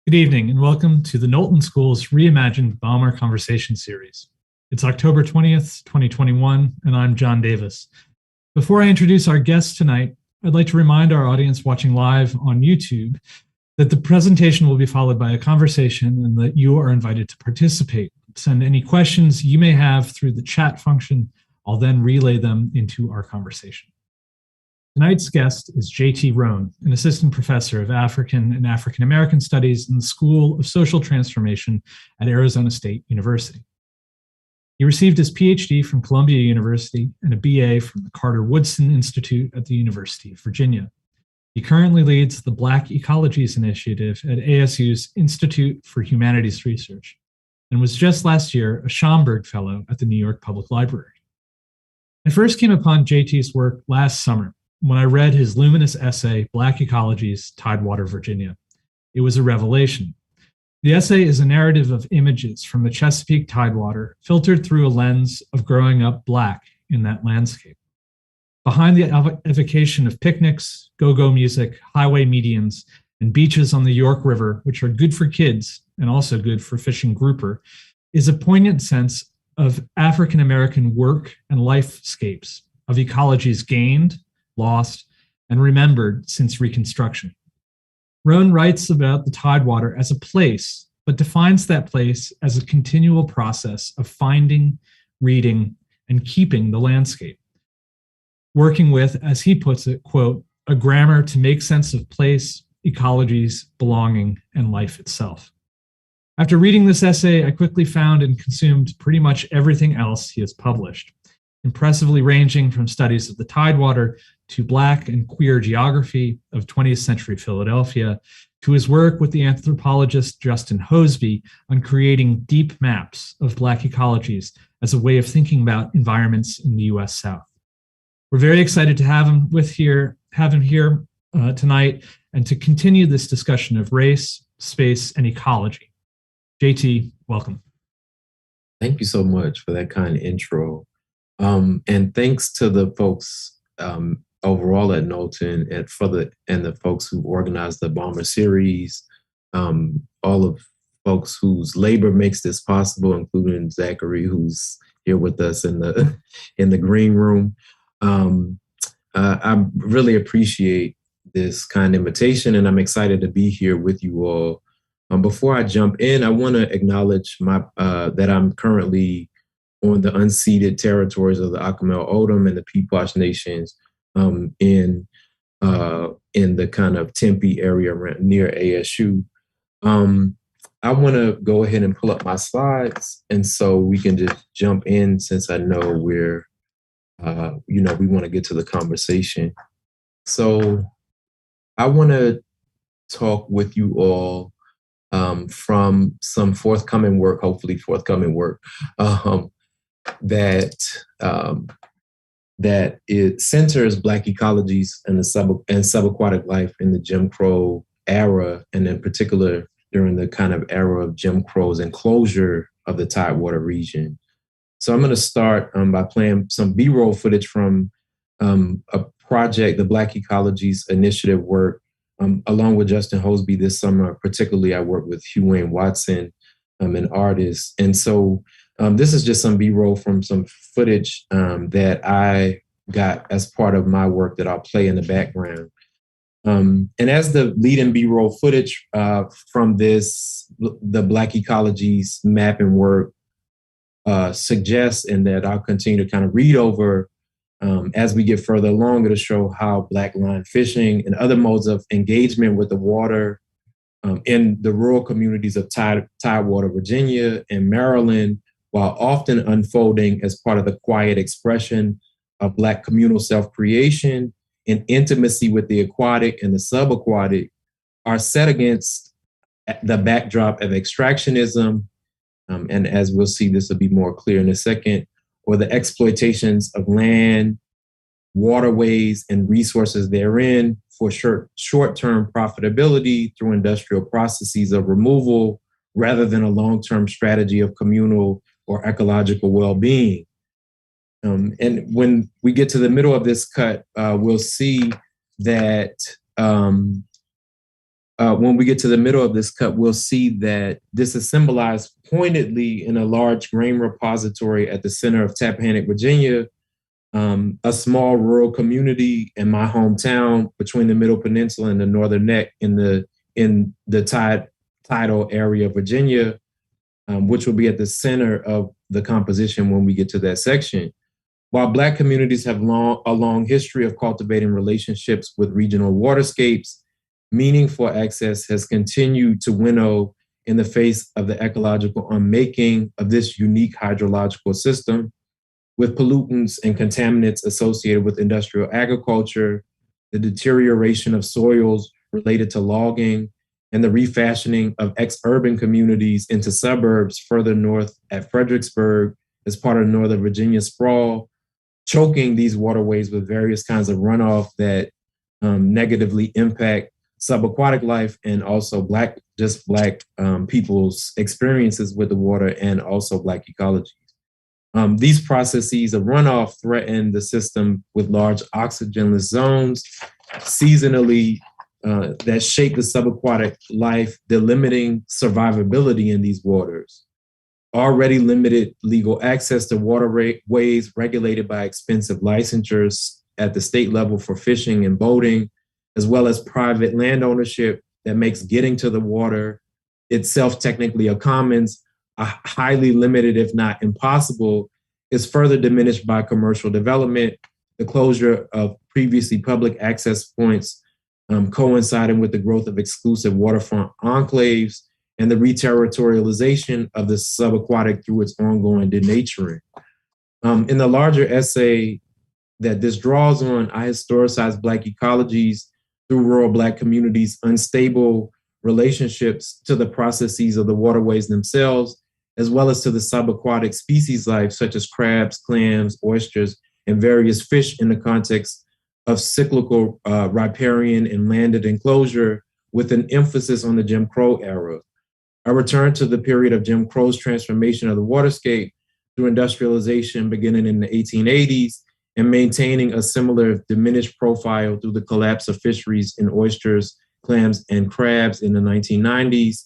Good evening and welcome to the Knowlton School's reimagined Baumer Conversation Series. It's October 20th, 2021, and I'm John Davis. Before I introduce our guests tonight, I'd like to remind our audience watching live on YouTube that the presentation will be followed by a conversation and that you are invited to participate. Send any questions you may have through the chat function. I'll then relay them into our conversation. Tonight's guest is J.T. Roane, an assistant professor of African and African American Studies in the School of Social Transformation at Arizona State University. He received his PhD from Columbia University and a BA from the Carter Woodson Institute at the University of Virginia. He currently leads the Black Ecologies Initiative at ASU's Institute for Humanities Research and was just last year a Schomburg Fellow at the New York Public Library. I first came upon JT's work last summer when I read his luminous essay, Black Ecologies, Tidewater, Virginia. It was a revelation. The essay is a narrative of images from the Chesapeake Tidewater, filtered through a lens of growing up Black in that landscape. Behind the evocation of picnics, go-go music, highway medians, and beaches on the York River, which are good for kids and also good for fishing grouper, is a poignant sense of African American work and lifescapes, of ecologies gained, lost, and remembered since Reconstruction. Roane writes about the Tidewater as a place, but defines that place as a continual process of finding, reading, and keeping the landscape. Working with, as he puts it, quote, a grammar to make sense of place, ecologies, belonging, and life itself. After reading this essay, I quickly found and consumed pretty much everything else he has published, impressively ranging from studies of the Tidewater to Black and queer geography of 20th century Philadelphia, to his work with the anthropologist Justin Hosby on creating deep maps of Black ecologies as a way of thinking about environments in the US South. We're very excited to have him here tonight and to continue this discussion of race, space, and ecology. JT, welcome. Thank you so much for that kind of intro. And thanks to the folks overall at Knowlton and the folks who organized the Baumer series, all of folks whose labor makes this possible, including Zachary, who's here with us in the green room. I really appreciate this kind invitation, and I'm excited to be here with you all. Before I jump in, I want to acknowledge that I'm currently on the unceded territories of the Acamel Odom and the Pequot Nations in the kind of Tempe area near ASU. I want to go ahead and pull up my slides, and so we can just jump in since I know we want to get to the conversation. So I want to talk with you all from some hopefully forthcoming work, that it centers Black ecologies and sub-aquatic life in the Jim Crow era, and in particular during the kind of era of Jim Crow's enclosure of the Tidewater region. So I'm going to start by playing some B-roll footage from a project, the Black Ecologies Initiative work, along with Justin Hosby this summer. Particularly, I worked with Hugh Watson, an artist. And so this is just some B-roll from some footage that I got as part of my work that I'll play in the background. And as the lead in B-roll footage from the Black Ecologies mapping work suggests, and that I'll continue to kind of read over as we get further along, it'll show how Black line fishing and other modes of engagement with the water in the rural communities of Tidewater, Virginia and Maryland, while often unfolding as part of the quiet expression of Black communal self-creation and intimacy with the aquatic and the sub-aquatic, are set against the backdrop of extractionism, and as we'll see, this will be more clear in a second, or the exploitations of land, waterways, and resources therein for short-term profitability through industrial processes of removal, rather than a long-term strategy of communal or ecological well-being. And when we get to the middle of this cut, we'll see that when we get to the middle of this cut, we'll see that this is symbolized pointedly in a large grain repository at the center of Tappahannock, Virginia, a small rural community in my hometown between the Middle Peninsula and the Northern Neck in the tidal area of Virginia, which will be at the center of the composition when we get to that section. While Black communities have a long history of cultivating relationships with regional waterscapes, meaningful access has continued to winnow in the face of the ecological unmaking of this unique hydrological system, with pollutants and contaminants associated with industrial agriculture, the deterioration of soils related to logging, and the refashioning of ex-urban communities into suburbs further north at Fredericksburg as part of Northern Virginia sprawl, choking these waterways with various kinds of runoff that negatively impact sub-aquatic life and also Black people's experiences with the water and also Black ecologies. These processes of runoff threaten the system with large oxygenless zones, seasonally that shape the subaquatic life, delimiting survivability in these waters. Already limited legal access to waterways regulated by expensive licensures at the state level for fishing and boating, as well as private land ownership that makes getting to the water itself technically a commons, highly limited, if not impossible, is further diminished by commercial development, the closure of previously public access points coinciding with the growth of exclusive waterfront enclaves, and the reterritorialization of the subaquatic through its ongoing denaturing. In the larger essay that this draws on, I historicize Black ecologies through rural Black communities' unstable relationships to the processes of the waterways themselves, as well as to the subaquatic species life, such as crabs, clams, oysters, and various fish in the context of cyclical riparian and landed enclosure, with an emphasis on the Jim Crow era. I return to the period of Jim Crow's transformation of the waterscape through industrialization beginning in the 1880s and maintaining a similar diminished profile through the collapse of fisheries in oysters, clams, and crabs in the 1990s,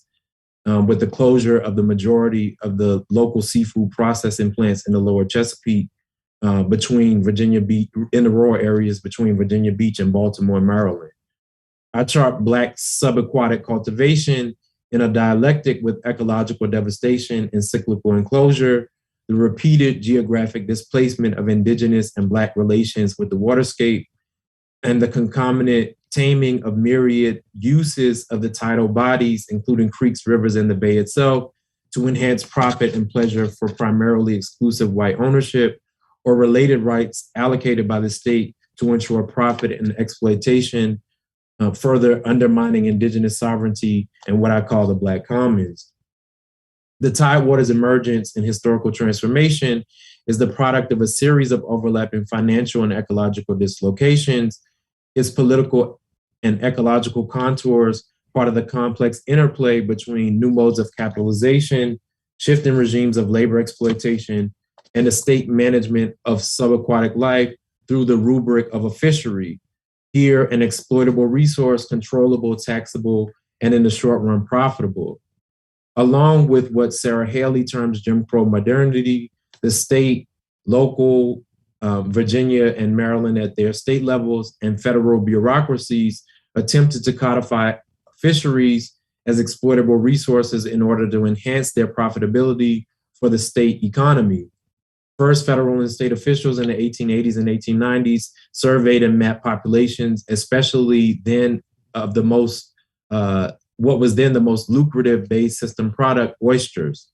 with the closure of the majority of the local seafood processing plants in the lower Chesapeake between Virginia Beach, in the rural areas between Virginia Beach and Baltimore and Maryland. I chart Black subaquatic cultivation in a dialectic with ecological devastation and cyclical enclosure, the repeated geographic displacement of indigenous and Black relations with the waterscape, and the concomitant taming of myriad uses of the tidal bodies, including creeks, rivers, and the bay itself, to enhance profit and pleasure for primarily exclusive white ownership or related rights allocated by the state to ensure profit and exploitation, further undermining indigenous sovereignty and what I call the Black commons. The Tidewater's emergence and historical transformation is the product of a series of overlapping financial and ecological dislocations. Its political and ecological contours, part of the complex interplay between new modes of capitalization, shifting regimes of labor exploitation, and the state management of subaquatic life through the rubric of a fishery. Here, an exploitable resource, controllable, taxable, and in the short run, profitable. Along with what Sarah Haley terms Jim Crow modernity, the state, local, Virginia and Maryland at their state levels, and federal bureaucracies attempted to codify fisheries as exploitable resources in order to enhance their profitability for the state economy. First, federal and state officials in the 1880s and 1890s surveyed and mapped populations, especially then of the most, what was then the most lucrative Bay system product, oysters.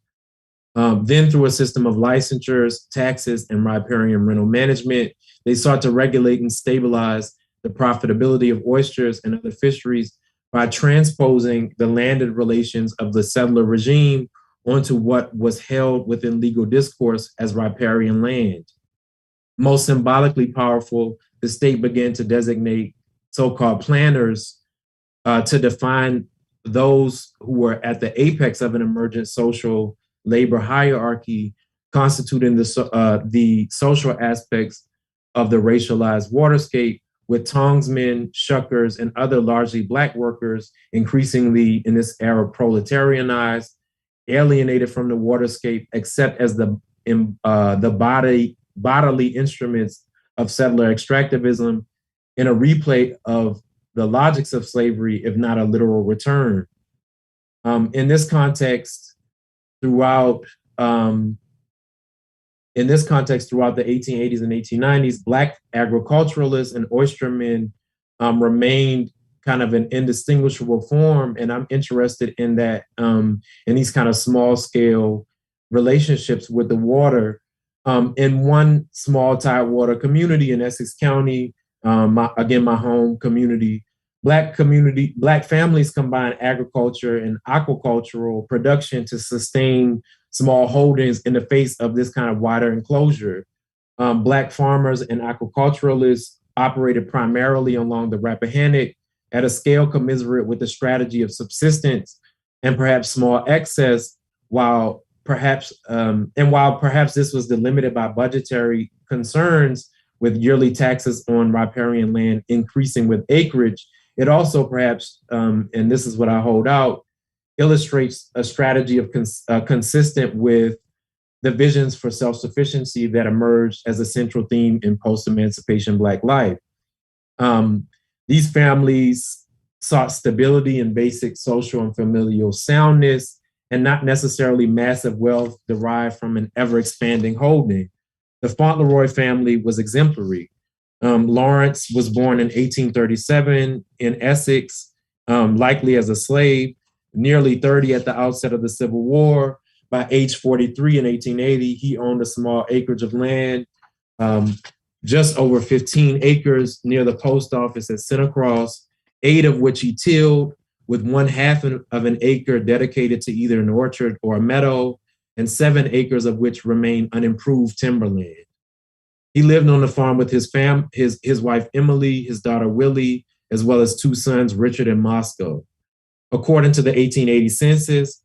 Then through a system of licensures, taxes, and riparian rental management, they sought to regulate and stabilize the profitability of oysters and other fisheries by transposing the landed relations of the settler regime onto what was held within legal discourse as riparian land. Most symbolically powerful, the state began to designate so-called planners to define those who were at the apex of an emergent social labor hierarchy, constituting the social aspects of the racialized waterscape, with tongsmen, shuckers, and other largely Black workers increasingly in this era proletarianized, alienated from the waterscape, except as the bodily instruments of settler extractivism in a replay of the logics of slavery, if not a literal return. In this context, throughout the 1880s and 1890s, Black agriculturalists and oystermen remained kind of an indistinguishable form. And I'm interested in that, in these kind of small scale relationships with the water. In one small tidewater community in Essex County, my home community, Black families combine agriculture and aquacultural production to sustain small holdings in the face of this kind of wider enclosure. Black farmers and aquaculturalists operated primarily along the Rappahannock at a scale commensurate with the strategy of subsistence and perhaps small excess, while perhaps this was delimited by budgetary concerns with yearly taxes on riparian land increasing with acreage. It also perhaps, and this is what I hold out, illustrates a strategy of consistent with the visions for self-sufficiency that emerged as a central theme in post-emancipation Black life. These families sought stability and basic social and familial soundness, and not necessarily massive wealth derived from an ever-expanding holding. The Fauntleroy family was exemplary. Lawrence was born in 1837 in Essex, likely as a slave, nearly 30 at the outset of the Civil War. By age 43 in 1880, he owned a small acreage of land, just over 15 acres near the post office at Center Cross, 8 of which he tilled, with 1/2 of an acre dedicated to either an orchard or a meadow, and 7 acres of which remain unimproved timberland. He lived on the farm with his wife Emily, his daughter Willie, as well as 2 sons, Richard and Moscow. According to the 1880 census,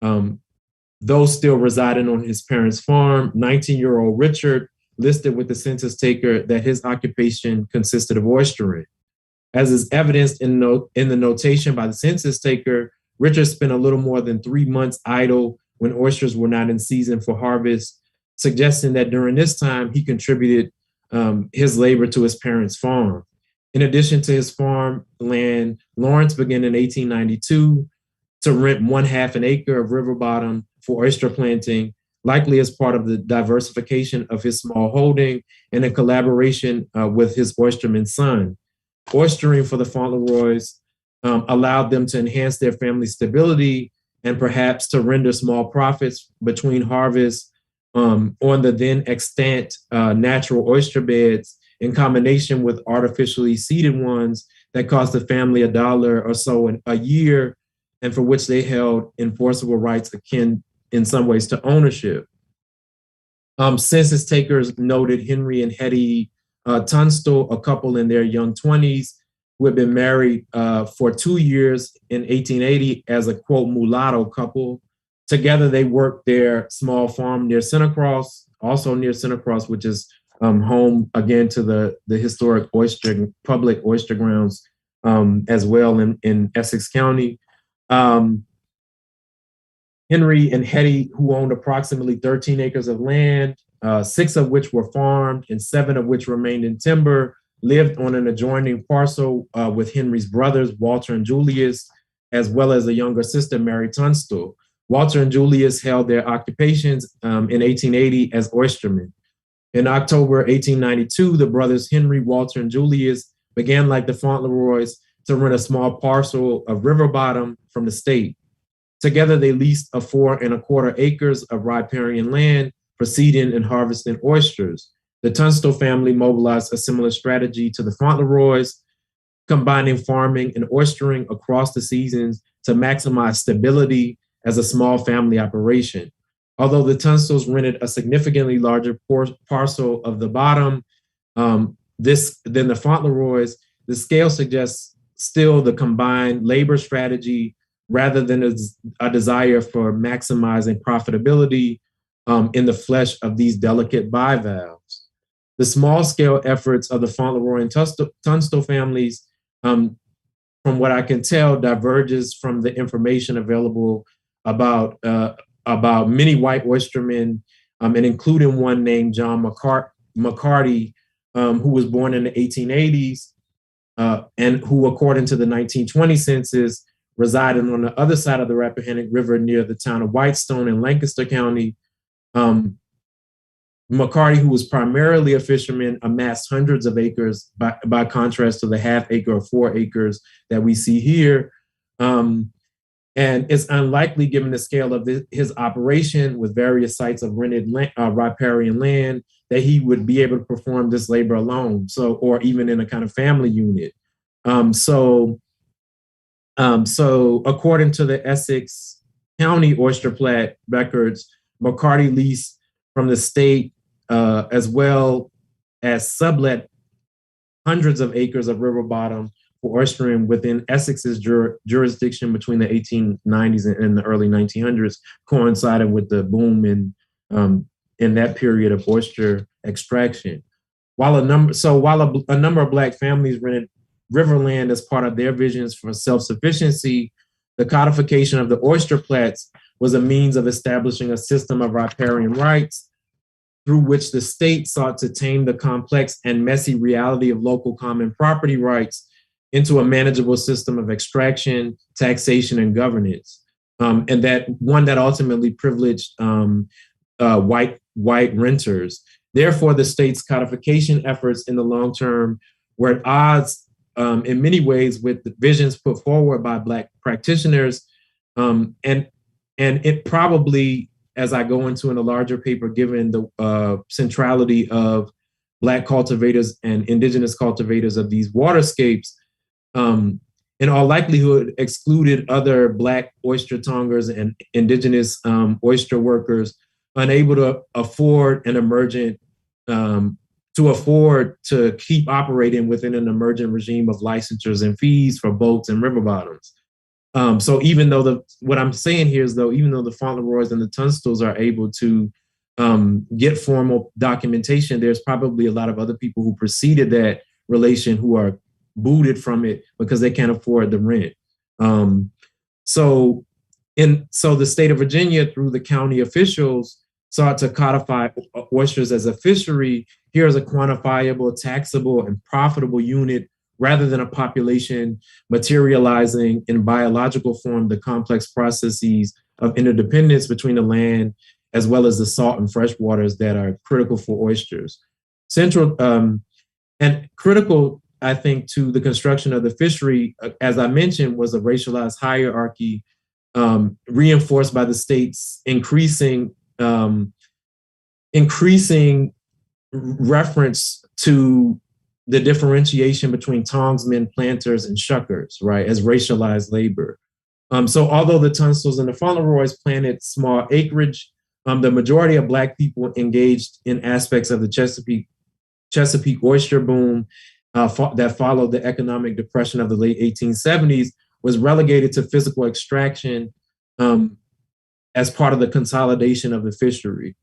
though still residing on his parents' farm, 19-year-old Richard listed with the census taker that his occupation consisted of oystering. As is evidenced in the notation by the census taker, Richard spent a little more than 3 months idle when oysters were not in season for harvest, suggesting that during this time he contributed his labor to his parents' farm. In addition to his farm land, Lawrence began in 1892 to rent 1/2 an acre of river bottom for oyster planting, likely as part of the diversification of his small holding and in collaboration with his oysterman son. Oystering for the Fauntleroys allowed them to enhance their family stability and perhaps to render small profits between harvests on the then extant natural oyster beds in combination with artificially seeded ones that cost the family $1 or so a year, and for which they held enforceable rights akin in some ways to ownership. Census takers noted Henry and Hetty Tunstall, a couple in their young 20s, who had been married for 2 years in 1880 as a, quote, mulatto couple. Together, they worked their small farm near Center Cross, which is home again to the historic public oyster grounds as well in Essex County. Henry and Hetty, who owned approximately 13 acres of land, 6 of which were farmed and 7 of which remained in timber, lived on an adjoining parcel with Henry's brothers, Walter and Julius, as well as a younger sister, Mary Tunstall. Walter and Julius held their occupations in 1880 as oystermen. In October 1892, the brothers Henry, Walter, and Julius began, like the Fauntleroys, to rent a small parcel of river bottom from the state. Together, they leased 4 1/4 acres of riparian land for seeding and harvesting oysters. The Tunstall family mobilized a similar strategy to the Fauntleroys, combining farming and oystering across the seasons to maximize stability as a small family operation. Although the Tunstalls rented a significantly larger parcel of the bottom than the Fauntleroys, the scale suggests still the combined labor strategy rather than a desire for maximizing profitability in the flesh of these delicate bivalves. The small-scale efforts of the Fauntleroy and Tunstall families, from what I can tell, diverges from the information available about many white oystermen, and including one named John McCarty, who was born in the 1880s, and who, according to the 1920 census, resided on the other side of the Rappahannock River near the town of Whitestone in Lancaster County. McCarty, who was primarily a fisherman, amassed hundreds of acres by contrast to the half acre or 4 acres that we see here. And it's unlikely, given the scale of his operation with various sites of rented riparian land, that he would be able to perform this labor alone, or even in a kind of family unit. So according to the Essex County Oyster Plat records, McCarty leased from the state, as well as sublet hundreds of acres of river bottom for oystering within Essex's jurisdiction between the 1890s and the early 1900s, coincided with the boom in that period of oyster extraction. While a number of Black families rented riverland as part of their visions for self-sufficiency, the codification of the oyster plats was a means of establishing a system of riparian rights through which the state sought to tame the complex and messy reality of local common property rights into a manageable system of extraction, taxation, and governance, and that one that ultimately privileged white renters. Therefore, the state's codification efforts in the long term were at odds in many ways with the visions put forward by Black practitioners, and it probably, as I go into in a larger paper, given the centrality of Black cultivators and indigenous cultivators of these waterscapes, in all likelihood excluded other Black oyster tongers and indigenous oyster workers unable to afford an emergent, to keep operating within an emergent regime of licensures and fees for boats and river bottoms. So even though what I'm saying here is, though, even though the Fauntleroys and the Tunstalls are able to get formal documentation, there's probably a lot of other people who preceded that relation who are booted from it because they can't afford the rent. So the state of Virginia, through the county officials, sought to codify oysters as a fishery. Here is a quantifiable, taxable, and profitable unit, rather than a population materializing in biological form the complex processes of interdependence between the land as well as the salt and fresh waters that are critical for oysters. Central and critical, I think, to the construction of the fishery, as I mentioned, was a racialized hierarchy reinforced by the state's increasing reference to the differentiation between tongsmen, planters, and shuckers, right, as racialized labor. So although the Tunstalls and the Fauntleroys planted small acreage, the majority of Black people engaged in aspects of the Chesapeake oyster boom that followed the economic depression of the late 1870s was relegated to physical extraction as part of the consolidation of the fishery.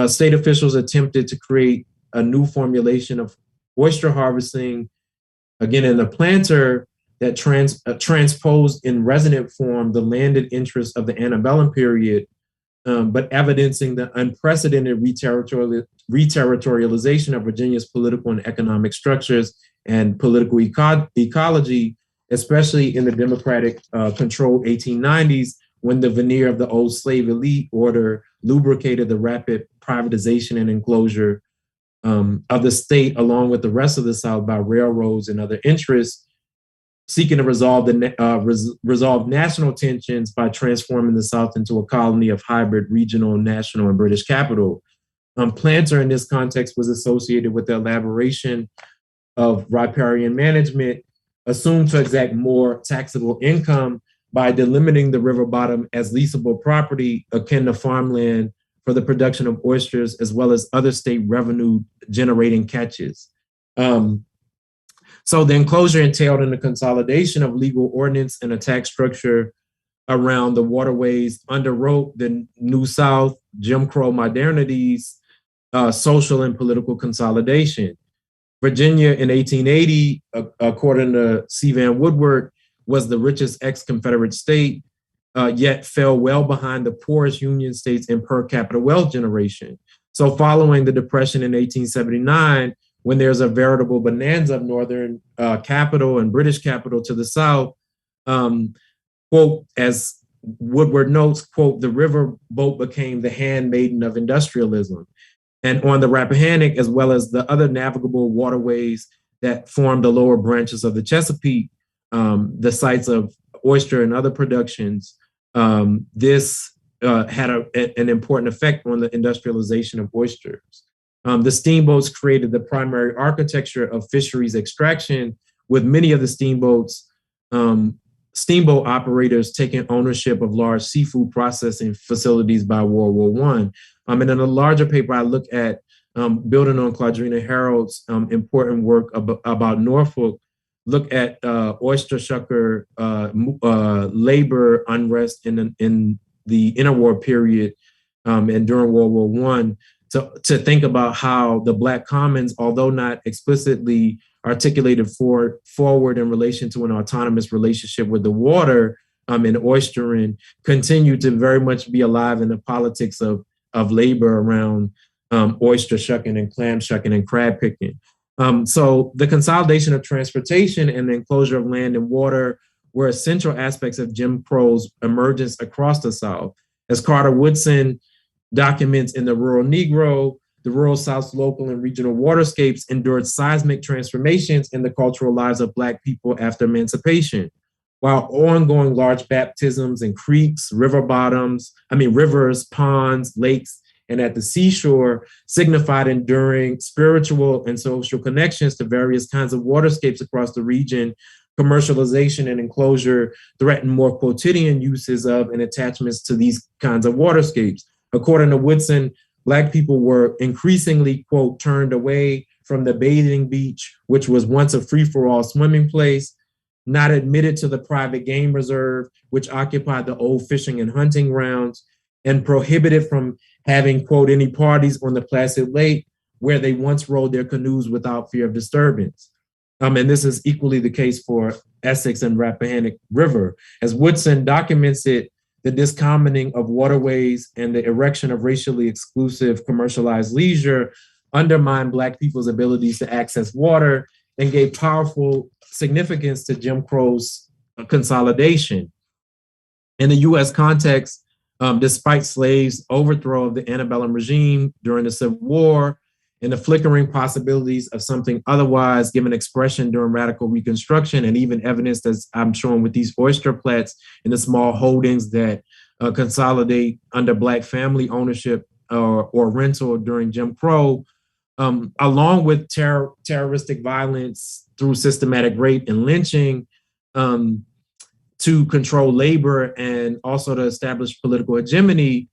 State officials attempted to create a new formulation of oyster harvesting, again in a planter that transposed in resonant form the landed interests of the antebellum period, but evidencing the unprecedented reterritorialization of Virginia's political and economic structures and political ecology, especially in the democratic controlled 1890s, when the veneer of the old slave elite order lubricated the rapid privatization and enclosure of the state, along with the rest of the South, by railroads and other interests, seeking to resolve national tensions by transforming the South into a colony of hybrid regional, national, and British capital. Planter, in this context, was associated with the elaboration of riparian management, assumed to exact more taxable income by delimiting the river bottom as leasable property akin to farmland for the production of oysters, as well as other state revenue generating catches. So the enclosure entailed in the consolidation of legal ordinance and a tax structure around the waterways underwrote the New South, Jim Crow modernities, social and political consolidation. Virginia in 1880, according to C. Van Woodward, was the richest ex-Confederate state, yet fell well behind the poorest Union states in per capita wealth generation. So following the Depression in 1879, when there's a veritable bonanza of Northern capital and British capital to the South, quote, as Woodward notes, quote, the river boat became the handmaiden of industrialism. And on the Rappahannock, as well as the other navigable waterways that form the lower branches of the Chesapeake, the sites of oyster and other productions, this had an important effect on the industrialization of oysters. The steamboats created the primary architecture of fisheries extraction, with many of the steamboat operators taking ownership of large seafood processing facilities by World War I. And in a larger paper, I look at building on Claudrena Harold's important work about Norfolk, look at oyster shucker labor unrest in the interwar period and during World War I, to think about how the Black Commons, although not explicitly articulated forward in relation to an autonomous relationship with the water and oystering, continue to very much be alive in the politics of labor around oyster shucking and clam shucking and crab picking. So the consolidation of transportation and the enclosure of land and water were essential aspects of Jim Crow's emergence across the South. As Carter Woodson documents in The Rural Negro, the rural South's local and regional waterscapes endured seismic transformations in the cultural lives of Black people after emancipation. While ongoing large baptisms in creeks, rivers, ponds, lakes, and at the seashore signified enduring spiritual and social connections to various kinds of waterscapes across the region, commercialization and enclosure threatened more quotidian uses of and attachments to these kinds of waterscapes. According to Woodson, Black people were increasingly, quote, turned away from the bathing beach, which was once a free-for-all swimming place, not admitted to the private game reserve, which occupied the old fishing and hunting grounds, and prohibited from having, quote, any parties on the Placid Lake where they once rowed their canoes without fear of disturbance. And this is equally the case for Essex and Rappahannock River. As Woodson documents it, the discommoning of waterways and the erection of racially exclusive commercialized leisure undermined Black people's abilities to access water and gave powerful significance to Jim Crow's consolidation. In the US context, despite slaves' overthrow of the antebellum regime during the Civil War and the flickering possibilities of something otherwise given expression during radical Reconstruction, and even evidence that I'm showing with these oyster plats and the small holdings that consolidate under Black family ownership or rental during Jim Crow, along with terroristic violence through systematic rape and lynching, to control labor and also to establish political hegemony,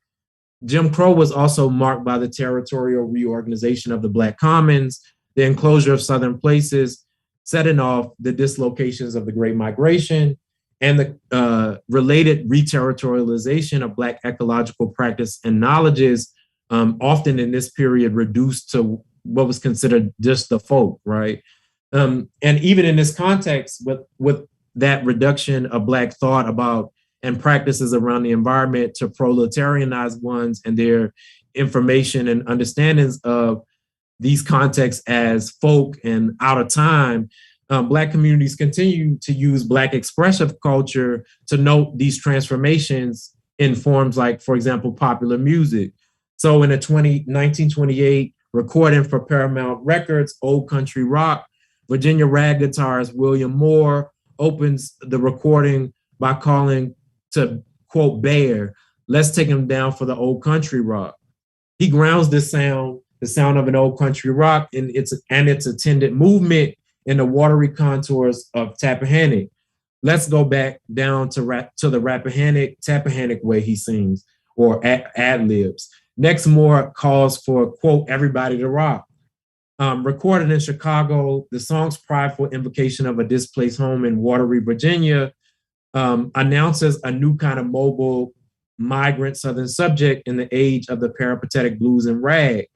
Jim Crow was also marked by the territorial reorganization of the Black Commons, the enclosure of Southern places, setting off the dislocations of the Great Migration, and the related reterritorialization of Black ecological practice and knowledges, often in this period reduced to what was considered just the folk, right? And even in this context, with that reduction of Black thought about and practices around the environment to proletarianize ones and their information and understandings of these contexts as folk and out of time, Black communities continue to use Black expressive culture to note these transformations in forms like, for example, popular music. So in a 1928 recording for Paramount Records, Old Country Rock, Virginia rag guitarist William Moore opens the recording by calling to, quote, Bear, let's take him down for the old country rock. He grounds this sound, the sound of an old country rock, and its attendant movement in the watery contours of Tappahannock. Let's go back down to the Rappahannock, Tappahannock way, he sings, or ad-libs. Next, Moore calls for, quote, everybody to rock. Recorded in Chicago, the song's prideful invocation of a displaced home in watery Virginia announces a new kind of mobile migrant Southern subject in the age of the peripatetic blues and rag.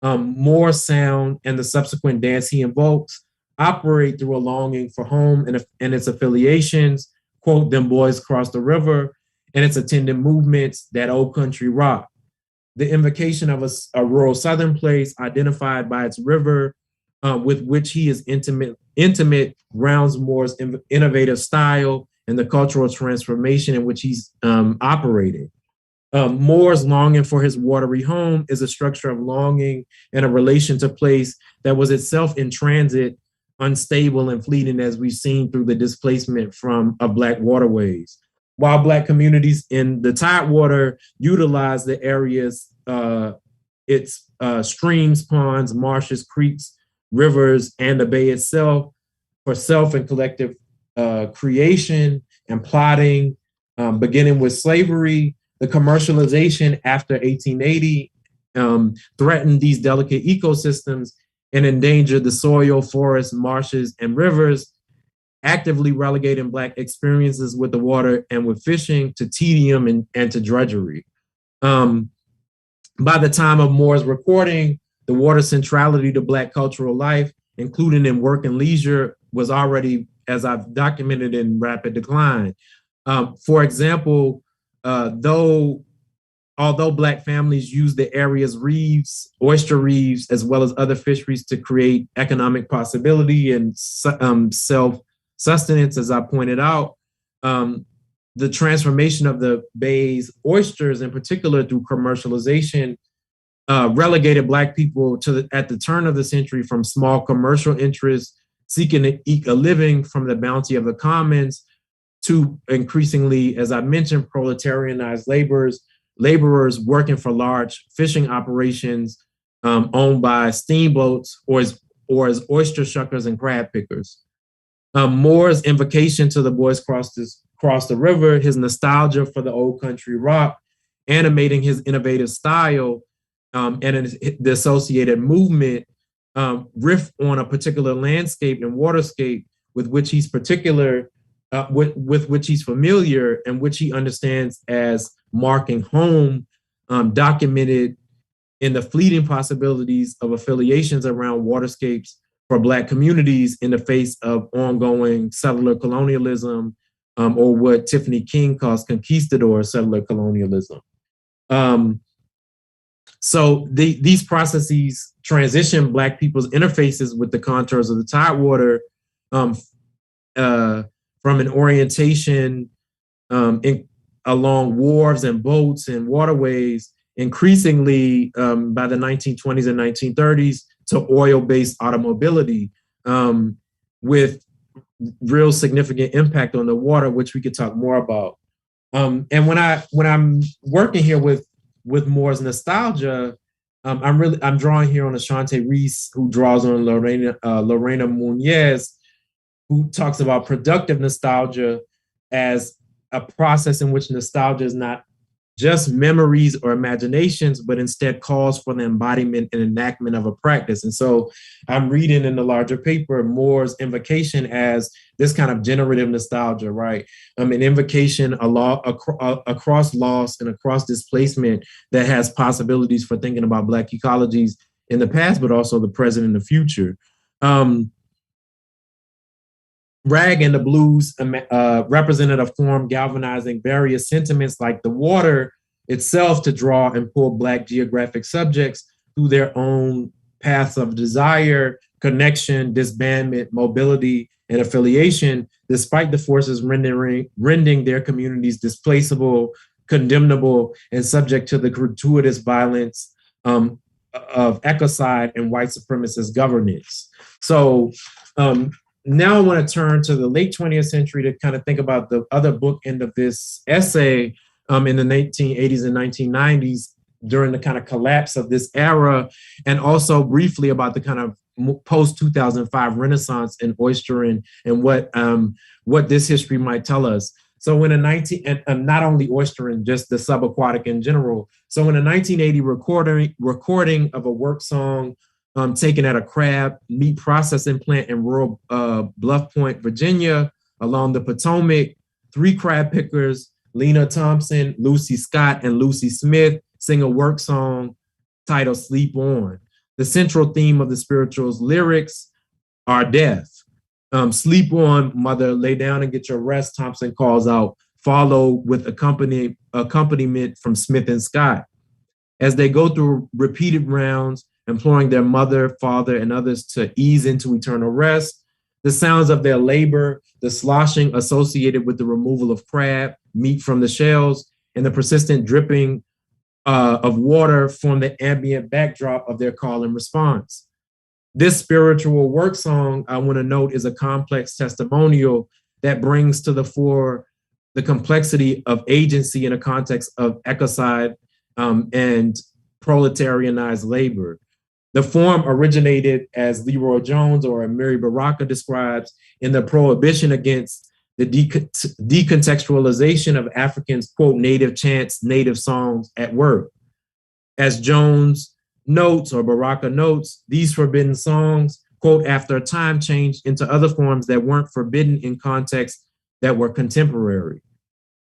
Moore's sound and the subsequent dance he invokes operate through a longing for home and its affiliations, quote, them boys cross the river, and its attendant movements, that old country rock. The invocation of a rural southern place identified by its river, with which he is intimate grounds Moore's innovative style and the cultural transformation in which he's operating. Moore's longing for his watery home is a structure of longing and a relation to place that was itself in transit, unstable and fleeting, as we've seen through the displacement of Black waterways. While Black communities in the Tidewater utilize the areas, its streams, ponds, marshes, creeks, rivers, and the bay itself for self and collective creation and plotting, beginning with slavery. The commercialization after 1880 threatened these delicate ecosystems and endangered the soil, forests, marshes, and rivers, actively relegating Black experiences with the water and with fishing to tedium and to drudgery. By the time of Moore's recording, the water centrality to Black cultural life, including in work and leisure, was already, as I've documented, in rapid decline. For example, although Black families use the area's reefs, oyster reefs, as well as other fisheries to create economic possibility and self-sustenance, as I pointed out, the transformation of the bay's oysters, in particular through commercialization, relegated Black people at the turn of the century from small commercial interests seeking to eke a living from the bounty of the commons to increasingly, as I mentioned, proletarianized laborers working for large fishing operations owned by steamboats or as oyster shuckers and crab pickers. Moore's invocation to the boys cross the river, his nostalgia for the old country rock, animating his innovative style and the associated movement, riff on a particular landscape and waterscape with which he's with which he's familiar and which he understands as marking home, documented in the fleeting possibilities of affiliations around waterscapes for Black communities in the face of ongoing settler colonialism, or what Tiffany King calls conquistador settler colonialism. So these processes transition Black people's interfaces with the contours of the Tidewater from an orientation along wharves and boats and waterways, increasingly by the 1920s and 1930s to oil-based automobility, with real significant impact on the water, which we could talk more about. And when I'm working here with Moore's nostalgia, I'm drawing here on Ashante Reese, who draws on Lorena Muñez, who talks about productive nostalgia as a process in which nostalgia is not just memories or imaginations, but instead calls for the embodiment and enactment of a practice. And so I'm reading in the larger paper Moore's invocation as this kind of generative nostalgia, right? An invocation across loss and across displacement that has possibilities for thinking about Black ecologies in the past, but also the present and the future. Rag and the blues represented a form galvanizing various sentiments like the water itself to draw and pull Black geographic subjects through their own paths of desire, connection, disbandment, mobility, and affiliation, despite the forces rendering their communities displaceable, condemnable, and subject to the gratuitous violence of ecocide and white supremacist governance. So, now I want to turn to the late 20th century to kind of think about the other bookend of this essay in the 1980s and 1990s during the kind of collapse of this era, and also briefly about the kind of post-2005 Renaissance in oystering and what this history might tell us. So in not only oystering, just the sub-aquatic in general. So in a 1980 recording of a work song taken at a crab meat processing plant in rural Bluff Point, Virginia, along the Potomac, 3 crab pickers, Lena Thompson, Lucy Scott, and Lucy Smith, sing a work song titled Sleep On. The central theme of the spiritual's lyrics are death. Sleep on, mother, lay down and get your rest, Thompson calls out, followed with accompaniment from Smith and Scott. As they go through repeated rounds, imploring their mother, father, and others to ease into eternal rest, the sounds of their labor, the sloshing associated with the removal of crab, meat from the shells, and the persistent dripping of water form the ambient backdrop of their call and response. This spiritual work song, I want to note, is a complex testimonial that brings to the fore the complexity of agency in a context of ecocide and proletarianized labor. The form originated, as Leroy Jones or Mary Baraka describes, in the prohibition against the decontextualization of Africans' quote, native chants, native songs at work. As Jones notes, or Baraka notes, these forbidden songs, quote, after a time changed into other forms that weren't forbidden in contexts that were contemporary.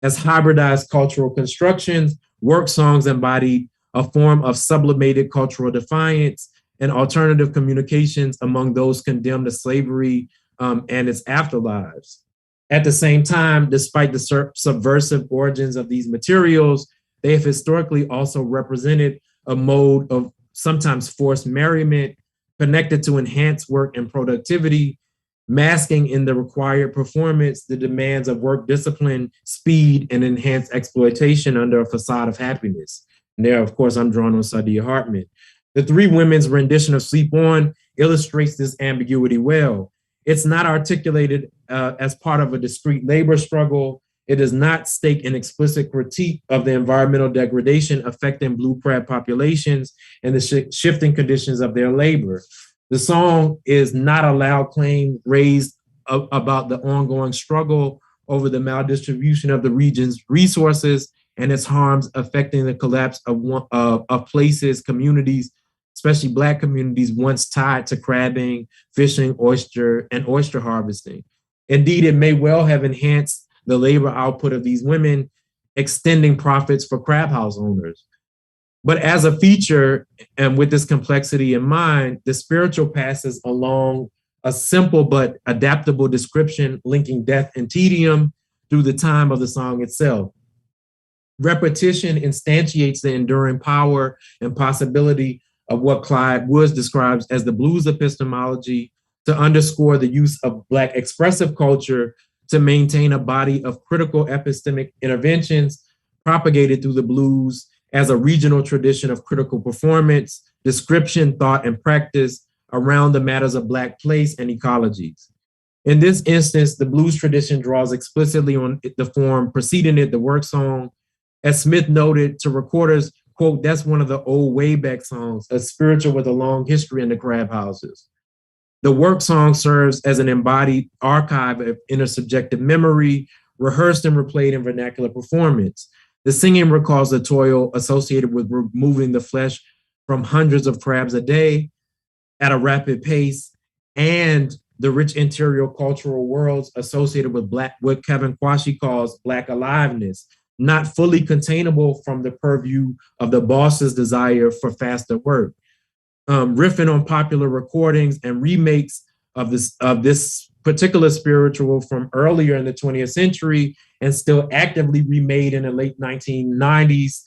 As hybridized cultural constructions, work songs embodied a form of sublimated cultural defiance and alternative communications among those condemned to slavery and its afterlives. At the same time, despite the subversive origins of these materials, they have historically also represented a mode of sometimes forced merriment connected to enhanced work and productivity, masking in the required performance the demands of work discipline, speed, and enhanced exploitation under a facade of happiness. And there, of course, I'm drawing on Saidiya Hartman. The three women's rendition of Sleep On illustrates this ambiguity well. It's not articulated as part of a discrete labor struggle. It does not stake an explicit critique of the environmental degradation affecting blue crab populations and the shifting conditions of their labor. The song is not a loud claim raised about the ongoing struggle over the maldistribution of the region's resources and its harms affecting the collapse of places, communities, especially Black communities once tied to crabbing, fishing, oyster harvesting. Indeed, it may well have enhanced the labor output of these women, extending profits for crab house owners. But as a feature, and with this complexity in mind, the spiritual passes along a simple but adaptable description linking death and tedium through the time of the song itself. Repetition instantiates the enduring power and possibility of what Clyde Woods describes as the blues epistemology to underscore the use of Black expressive culture to maintain a body of critical epistemic interventions propagated through the blues as a regional tradition of critical performance, description, thought, and practice around the matters of Black place and ecologies. In this instance, the blues tradition draws explicitly on the form preceding it, the work song. As Smith noted to recorders, quote, that's one of the old Wayback songs, a spiritual with a long history in the crab houses. The work song serves as an embodied archive of intersubjective memory, rehearsed and replayed in vernacular performance. The singing recalls the toil associated with removing the flesh from hundreds of crabs a day at a rapid pace, and the rich interior cultural worlds associated with what Kevin Kwashi calls Black aliveness, not fully containable from the purview of the boss's desire for faster work. Riffing on popular recordings and remakes of this particular spiritual from earlier in the 20th century and still actively remade in the late 1980s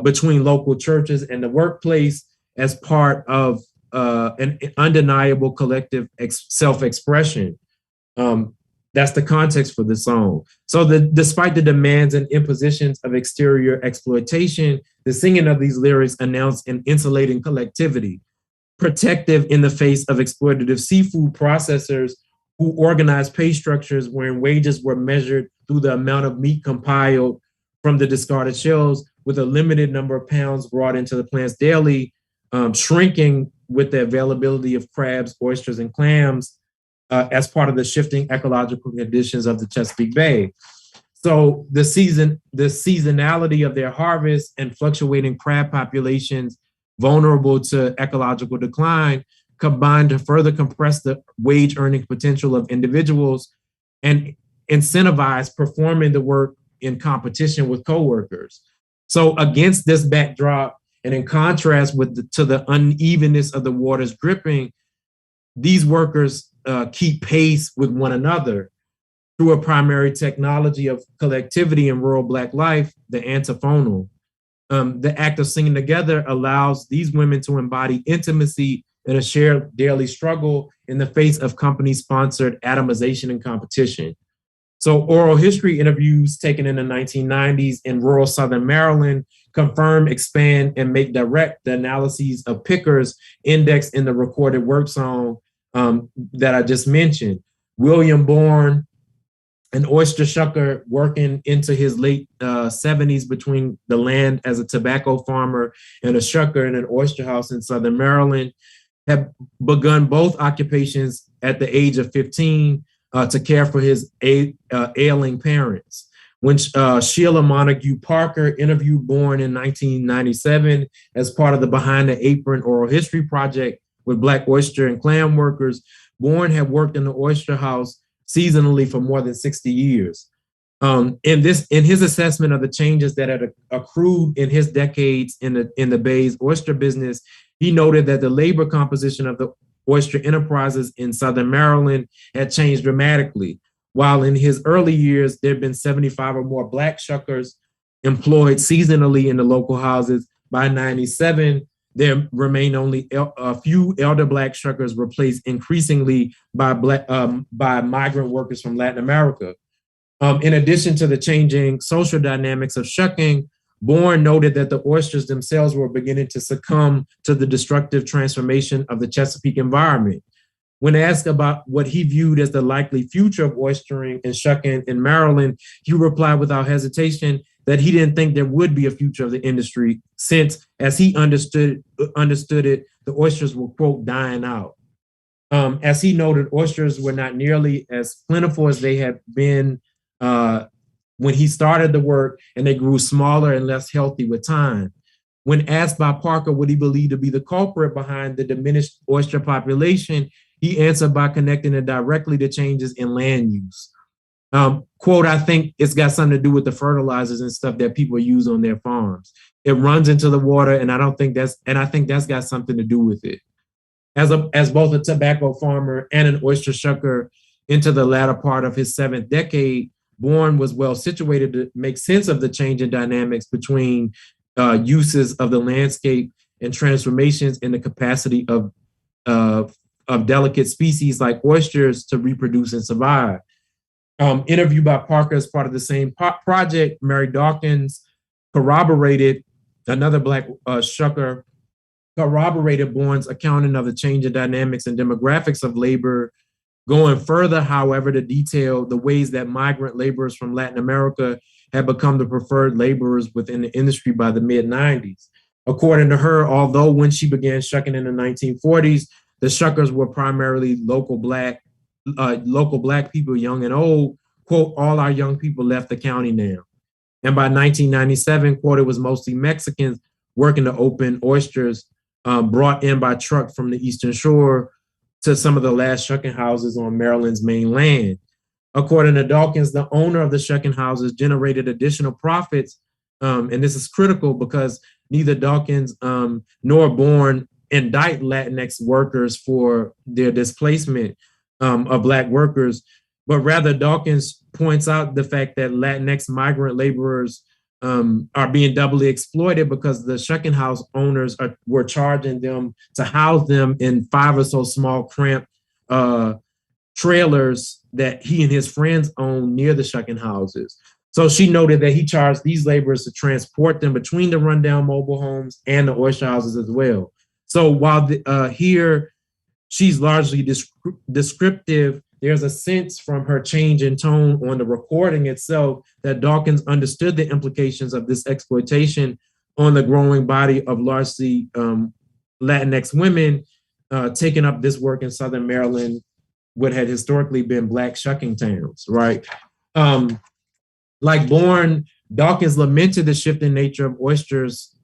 between local churches and the workplace as part of an undeniable collective self-expression. That's the context for the song. So despite the demands and impositions of exterior exploitation, the singing of these lyrics announced an insulating collectivity, protective in the face of exploitative seafood processors who organized pay structures wherein wages were measured through the amount of meat compiled from the discarded shells with a limited number of pounds brought into the plants daily, shrinking with the availability of crabs, oysters, and clams as part of the shifting ecological conditions of the Chesapeake Bay. So the seasonality of their harvest and fluctuating crab populations vulnerable to ecological decline combined to further compress the wage earning potential of individuals and incentivize performing the work in competition with coworkers. So against this backdrop And in contrast to the unevenness of the waters dripping, these workers keep pace with one another through a primary technology of collectivity in rural Black life, the antiphonal. The act of singing together allows these women to embody intimacy and a shared daily struggle in the face of company-sponsored atomization and competition. So oral history interviews taken in the 1990s in rural Southern Maryland confirm, expand, and make direct the analyses of pickers indexed in the recorded work song that I just mentioned. William Bourne, an oyster shucker working into his late 70s between the land as a tobacco farmer and a shucker in an oyster house in Southern Maryland, had begun both occupations at the age of 15 to care for his ailing parents. When Sheila Montague Parker interviewed Bourne in 1997 as part of the Behind the Apron Oral History Project with Black oyster and clam workers, Bourne had worked in the oyster house seasonally for more than 60 years. In his assessment of the changes that had accrued in his decades in the Bay's oyster business, he noted that the labor composition of the oyster enterprises in Southern Maryland had changed dramatically. While in his early years, there had been 75 or more Black shuckers employed seasonally in the local houses, by 97, there remain only a few elder Black shuckers, replaced increasingly by migrant workers from Latin America. In addition to the changing social dynamics of shucking, Bourne noted that the oysters themselves were beginning to succumb to the destructive transformation of the Chesapeake environment. When asked about what he viewed as the likely future of oystering and shucking in Maryland, he replied without hesitation that he didn't think there would be a future of the industry since, as he understood it, the oysters were, quote, dying out. As he noted, oysters were not nearly as plentiful as they had been when he started the work, and they grew smaller and less healthy with time. When asked by Parker what he believed to be the culprit behind the diminished oyster population, he answered by connecting it directly to changes in land use. Quote, I think it's got something to do with the fertilizers and stuff that people use on their farms. It runs into the water, and I think that's got something to do with it. As both a tobacco farmer and an oyster shucker into the latter part of his 7th decade, Bourne was well situated to make sense of the changing dynamics between uses of the landscape and transformations in the capacity of delicate species like oysters to reproduce and survive. Interviewed by Parker as part of the same project, Mary Dawkins another Black shucker, corroborated Bourne's accounting of the changing dynamics and demographics of labor, going further, however, to detail the ways that migrant laborers from Latin America had become the preferred laborers within the industry by the mid-90s. According to her, although when she began shucking in the 1940s, the shuckers were primarily local Black people, young and old, quote, all our young people left the county now. And by 1997, quote, it was mostly Mexicans working to open oysters brought in by truck from the Eastern Shore to some of the last shucking houses on Maryland's mainland. According to Dawkins, the owner of the shucking houses generated additional profits, and this is critical because neither Dawkins nor Bourne indict Latinx workers for their displacement of Black workers, but rather Dawkins points out the fact that Latinx migrant laborers are being doubly exploited because the shucking house owners were charging them to house them in 5 or so small cramped trailers that he and his friends owned near the shucking houses. So she noted that he charged these laborers to transport them between the rundown mobile homes and the oyster houses as well. So while here she's largely descriptive, there's a sense from her change in tone on the recording itself that Dawkins understood the implications of this exploitation on the growing body of largely Latinx women taking up this work in Southern Maryland, what had historically been Black shucking towns, right? Like Bourne, Dawkins lamented the shifting nature of oysters.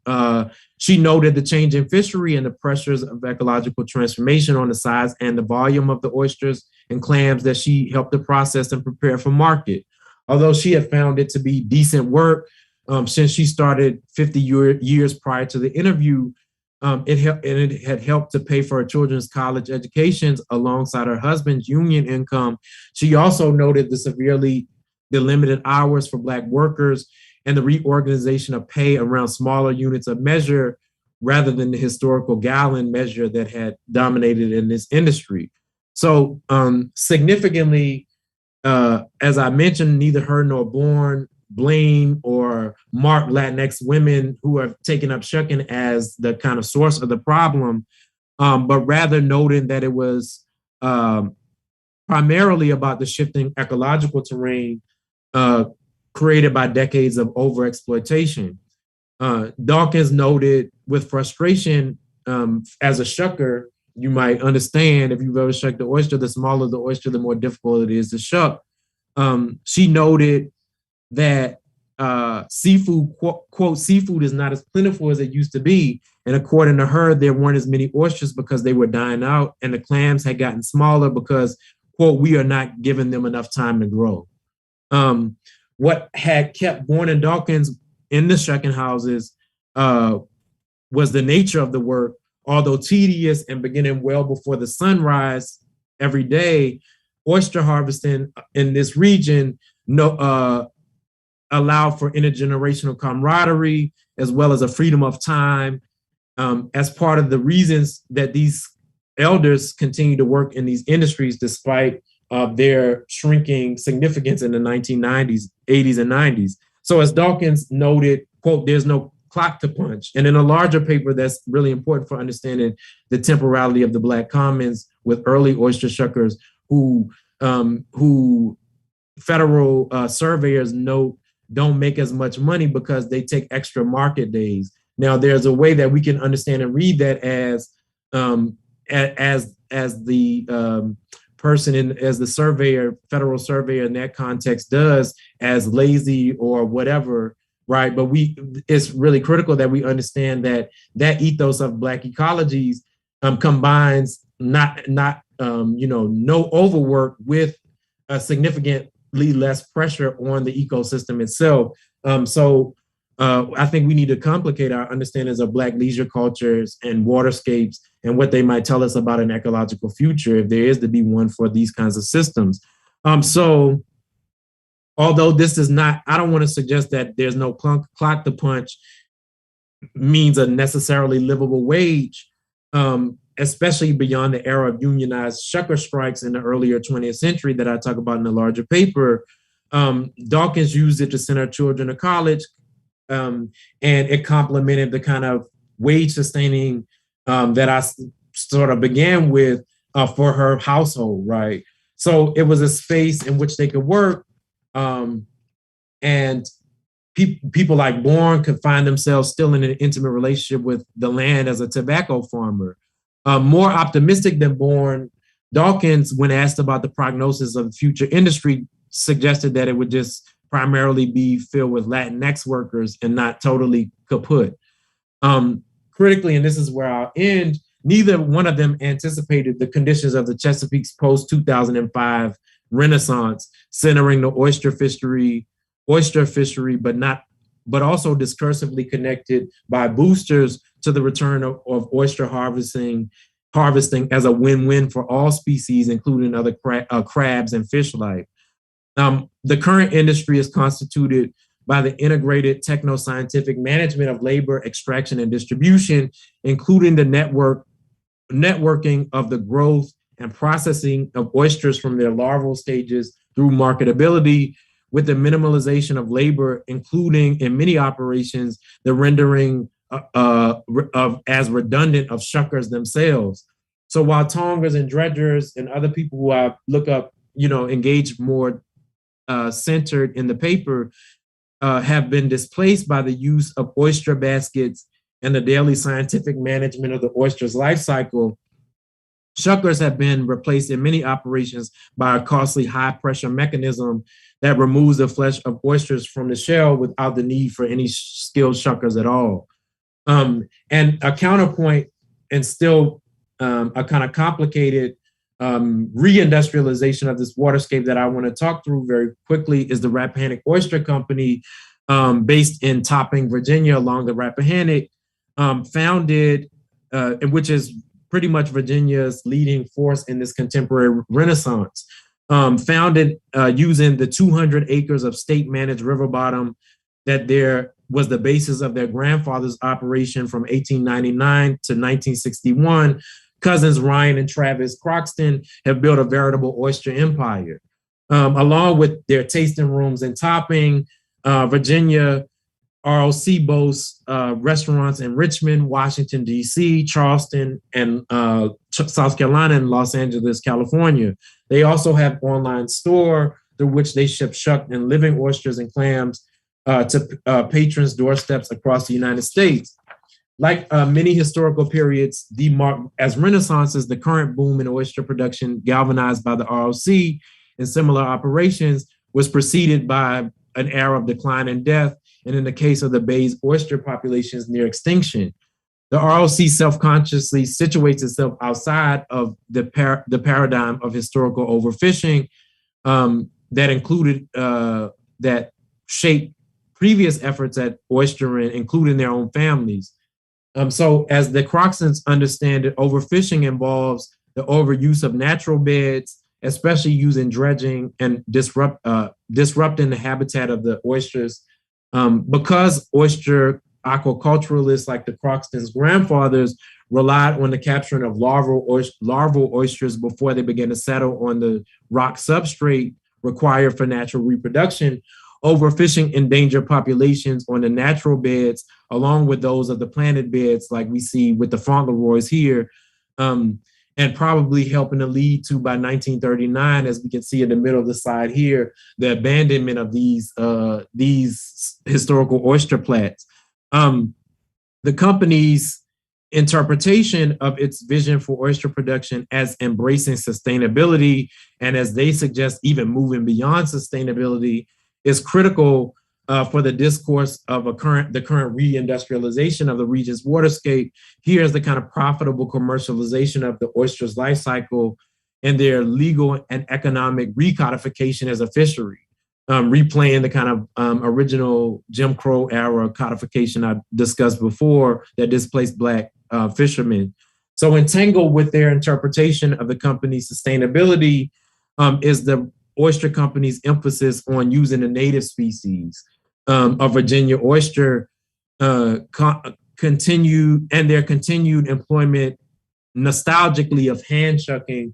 She noted the change in fishery and the pressures of ecological transformation on the size and the volume of the oysters and clams that she helped to process and prepare for market. Although she had found it to be decent work, since she started 50 years prior to the interview. It had helped to pay for her children's college educations alongside her husband's union income. She also noted the limited hours for Black workers and the reorganization of pay around smaller units of measure rather than the historical gallon measure that had dominated in this industry. So significantly, as I mentioned, neither her nor Bourne blame or mark Latinx women who are taking up shucking as the kind of source of the problem, but rather noting that it was primarily about the shifting ecological terrain created by decades of overexploitation. Dawkins noted with frustration, as a shucker, you might understand if you've ever shucked the oyster, the smaller the oyster, the more difficult it is to shuck. She noted that seafood, quote, seafood is not as plentiful as it used to be. And according to her, there weren't as many oysters because they were dying out, and the clams had gotten smaller because, quote, we are not giving them enough time to grow. What had kept Bourne and Dawkins in the shucking houses was the nature of the work. Although tedious and beginning well before the sunrise every day, oyster harvesting in this region allowed for intergenerational camaraderie as well as a freedom of time, as part of the reasons that these elders continue to work in these industries despite their shrinking significance in the 1990s, 80s, and 90s. So as Dawkins noted, quote, there's no clock to punch. And in a larger paper that's really important for understanding the temporality of the Black commons with early oyster shuckers who federal surveyors note don't make as much money because they take extra market days. Now, there's a way that we can understand and read that as the person as the surveyor, federal surveyor in that context does, as lazy or whatever, right? But it's really critical that we understand that ethos of Black ecologies combines not no overwork with a significantly less pressure on the ecosystem itself. I think we need to complicate our understandings of Black leisure cultures and waterscapes and what they might tell us about an ecological future, if there is to be one for these kinds of systems. So although this is not, I don't want to suggest that there's no clock to punch means a necessarily livable wage, especially beyond the era of unionized shucker strikes in the earlier 20th century that I talk about in the larger paper. Dawkins used it to send her children to college, and it complemented the kind of wage sustaining that I sort of began with for her household, right? So it was a space in which they could work, and people like Bourne could find themselves still in an intimate relationship with the land as a tobacco farmer. More optimistic than Bourne, Dawkins, when asked about the prognosis of the future industry, suggested that it would just primarily be filled with Latinx workers and not totally kaput. Critically, and this is where I'll end, neither one of them anticipated the conditions of the Chesapeake's post-2005 Renaissance, centering the oyster fishery, but also discursively connected by boosters to the return of oyster harvesting as a win-win for all species, including other crabs and fish life. The current industry is constituted by the integrated techno-scientific management of labor, extraction, and distribution, including the networking of the growth and processing of oysters from their larval stages through marketability, with the minimalization of labor, including in many operations, the rendering of as redundant of shuckers themselves. So while tongers and dredgers and other people who I look up, engage more centered in the paper, have been displaced by the use of oyster baskets and the daily scientific management of the oyster's life cycle, shuckers have been replaced in many operations by a costly high-pressure mechanism that removes the flesh of oysters from the shell without the need for any skilled shuckers at all. And a counterpoint, and still a kind of complicated reindustrialization of this waterscape that I want to talk through very quickly, is the Rappahannock Oyster Company, based in Topping, Virginia, along the Rappahannock, founded, which is pretty much Virginia's leading force in this contemporary Renaissance, founded using the 200 acres of state-managed river bottom that there was the basis of their grandfather's operation from 1899 to 1961. Cousins Ryan and Travis Croxton have built a veritable oyster empire. Along with their tasting rooms and Topping, Virginia ROC boasts restaurants in Richmond, Washington, D.C., Charleston, and South Carolina, and Los Angeles, California. They also have an online store through which they ship shucked and living oysters and clams to patrons' doorsteps across the United States. Like many historical periods demarked as renaissances, the current boom in oyster production, galvanized by the ROC and similar operations, was preceded by an era of decline and death, and in the case of the Bay's oyster populations, near extinction. The ROC self-consciously situates itself outside of the paradigm of historical overfishing that included, that shaped previous efforts at oystering, including their own families. So as the Croxtons understand it, overfishing involves the overuse of natural beds, especially using dredging and disrupting the habitat of the oysters. Because oyster aquaculturalists like the Croxtons' grandfathers relied on the capturing of larval oysters before they began to settle on the rock substrate required for natural reproduction, overfishing endangered populations on the natural beds, along with those of the planted beds, like we see with the Fauntleroys here, and probably helping to lead to, by 1939, as we can see in the middle of the slide here, the abandonment of these historical oyster plats. The company's interpretation of its vision for oyster production as embracing sustainability, and as they suggest, even moving beyond sustainability, is critical for the discourse of the current reindustrialization of the region's waterscape. Here's the kind of profitable commercialization of the oyster's life cycle and their legal and economic recodification as a fishery, replaying the kind of original Jim Crow era codification I discussed before that displaced Black fishermen. So entangled with their interpretation of the company's sustainability is the oyster company's emphasis on using the native species of Virginia oyster, continued employment nostalgically of hand shucking,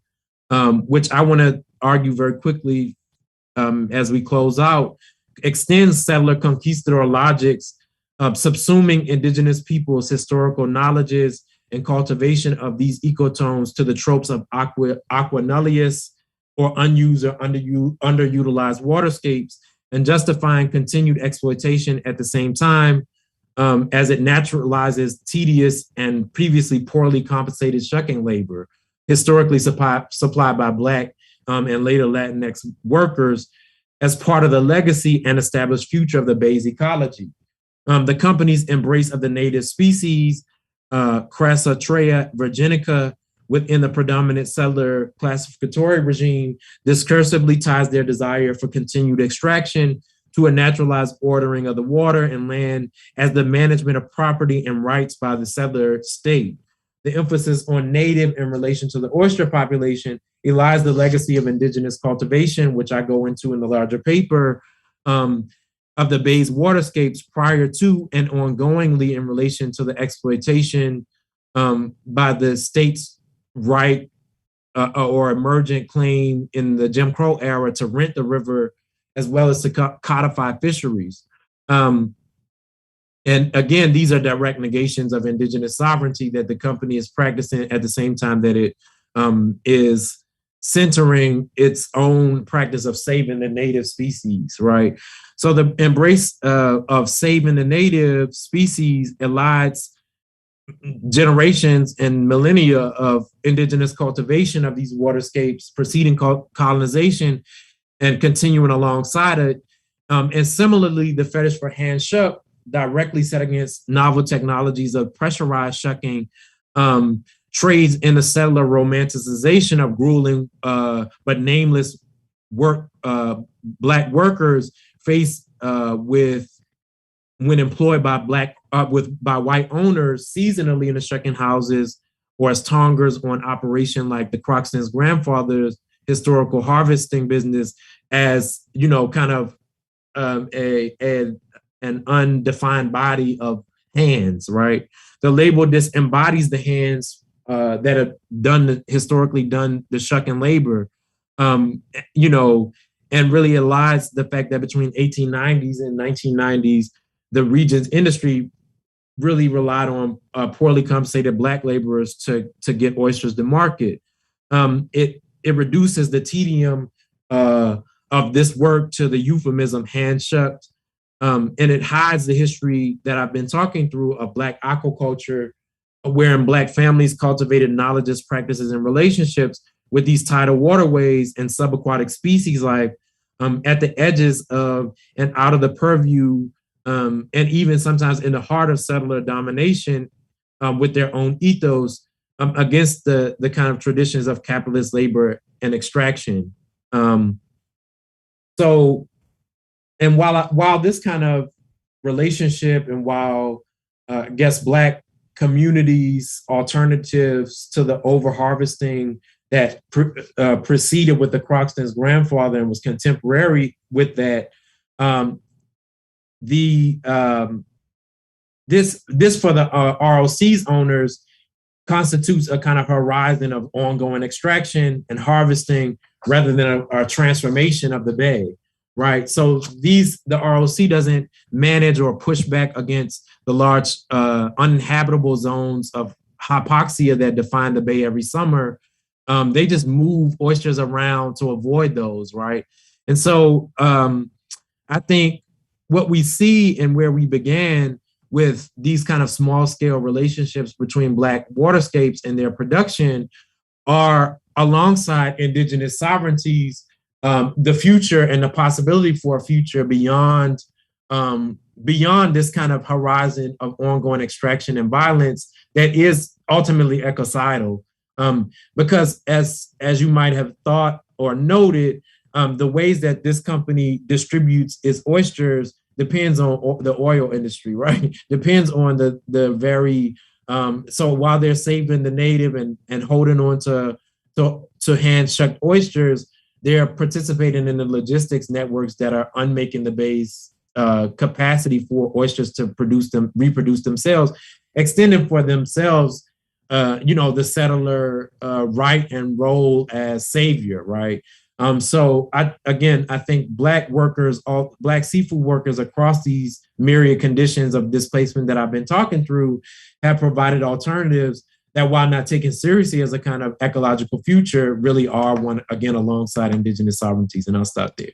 which I want to argue very quickly as we close out, extends settler conquistador logics of subsuming indigenous peoples' historical knowledges and cultivation of these ecotones to the tropes of aqua nullius, or unused or underutilized waterscapes, and justifying continued exploitation at the same time, as it naturalizes tedious and previously poorly compensated shucking labor, historically supplied by Black and later Latinx workers, as part of the legacy and established future of the Bay's ecology. The company's embrace of the native species, Crassatrea virginica, within the predominant settler classificatory regime, discursively ties their desire for continued extraction to a naturalized ordering of the water and land as the management of property and rights by the settler state. The emphasis on native in relation to the oyster population elides the legacy of indigenous cultivation, which I go into in the larger paper, of the Bay's waterscapes prior to and ongoingly in relation to the exploitation by the state's right or emergent claim in the Jim Crow era to rent the river, as well as to codify fisheries. And again, these are direct negations of indigenous sovereignty that the company is practicing at the same time that it is centering its own practice of saving the native species, right? So the embrace of saving the native species elides generations and millennia of indigenous cultivation of these waterscapes preceding colonization and continuing alongside it. And similarly, the fetish for hand shuck, directly set against novel technologies of pressurized shucking, trades in the settler romanticization of grueling but nameless Black workers faced with when employed by by white owners seasonally in the shucking houses or as tongers on operation like the Croxton's grandfather's historical harvesting business as, kind of an undefined body of hands, right? The label disembodies the hands that have historically done the shucking labor, and really elides the fact that between 1890s and 1990s, the region's industry really relied on poorly compensated Black laborers to get oysters to market. It reduces the tedium of this work to the euphemism hand shucked, and it hides the history that I've been talking through of Black aquaculture, wherein Black families cultivated knowledges, practices, and relationships with these tidal waterways and subaquatic species life at the edges of and out of the purview, and even sometimes in the heart of settler domination with their own ethos against the kind of traditions of capitalist labor and extraction. So, and while this kind of relationship and while I guess Black communities alternatives to the overharvesting that preceded with the Croxton's grandfather and was contemporary with that, this for the ROC's owners constitutes a kind of horizon of ongoing extraction and harvesting rather than a transformation of the bay, right? So the ROC doesn't manage or push back against the large uninhabitable zones of hypoxia that define the bay every summer. They just move oysters around to avoid those, right? And so I think what we see and where we began with these kind of small scale relationships between Black waterscapes and their production are alongside indigenous sovereignties, the future and the possibility for a future beyond this kind of horizon of ongoing extraction and violence that is ultimately ecocidal. Because as you might have thought or noted, the ways that this company distributes its oysters depends on the oil industry, right? Depends on the very, so while they're saving the native and holding on to hand-shucked oysters, they're participating in the logistics networks that are unmaking the bay's capacity for oysters to reproduce themselves, extending for themselves, the settler right and role as savior, right? So I think Black seafood workers across these myriad conditions of displacement that I've been talking through have provided alternatives that, while not taken seriously as a kind of ecological future, really are one, again, alongside indigenous sovereignties. And I'll stop there.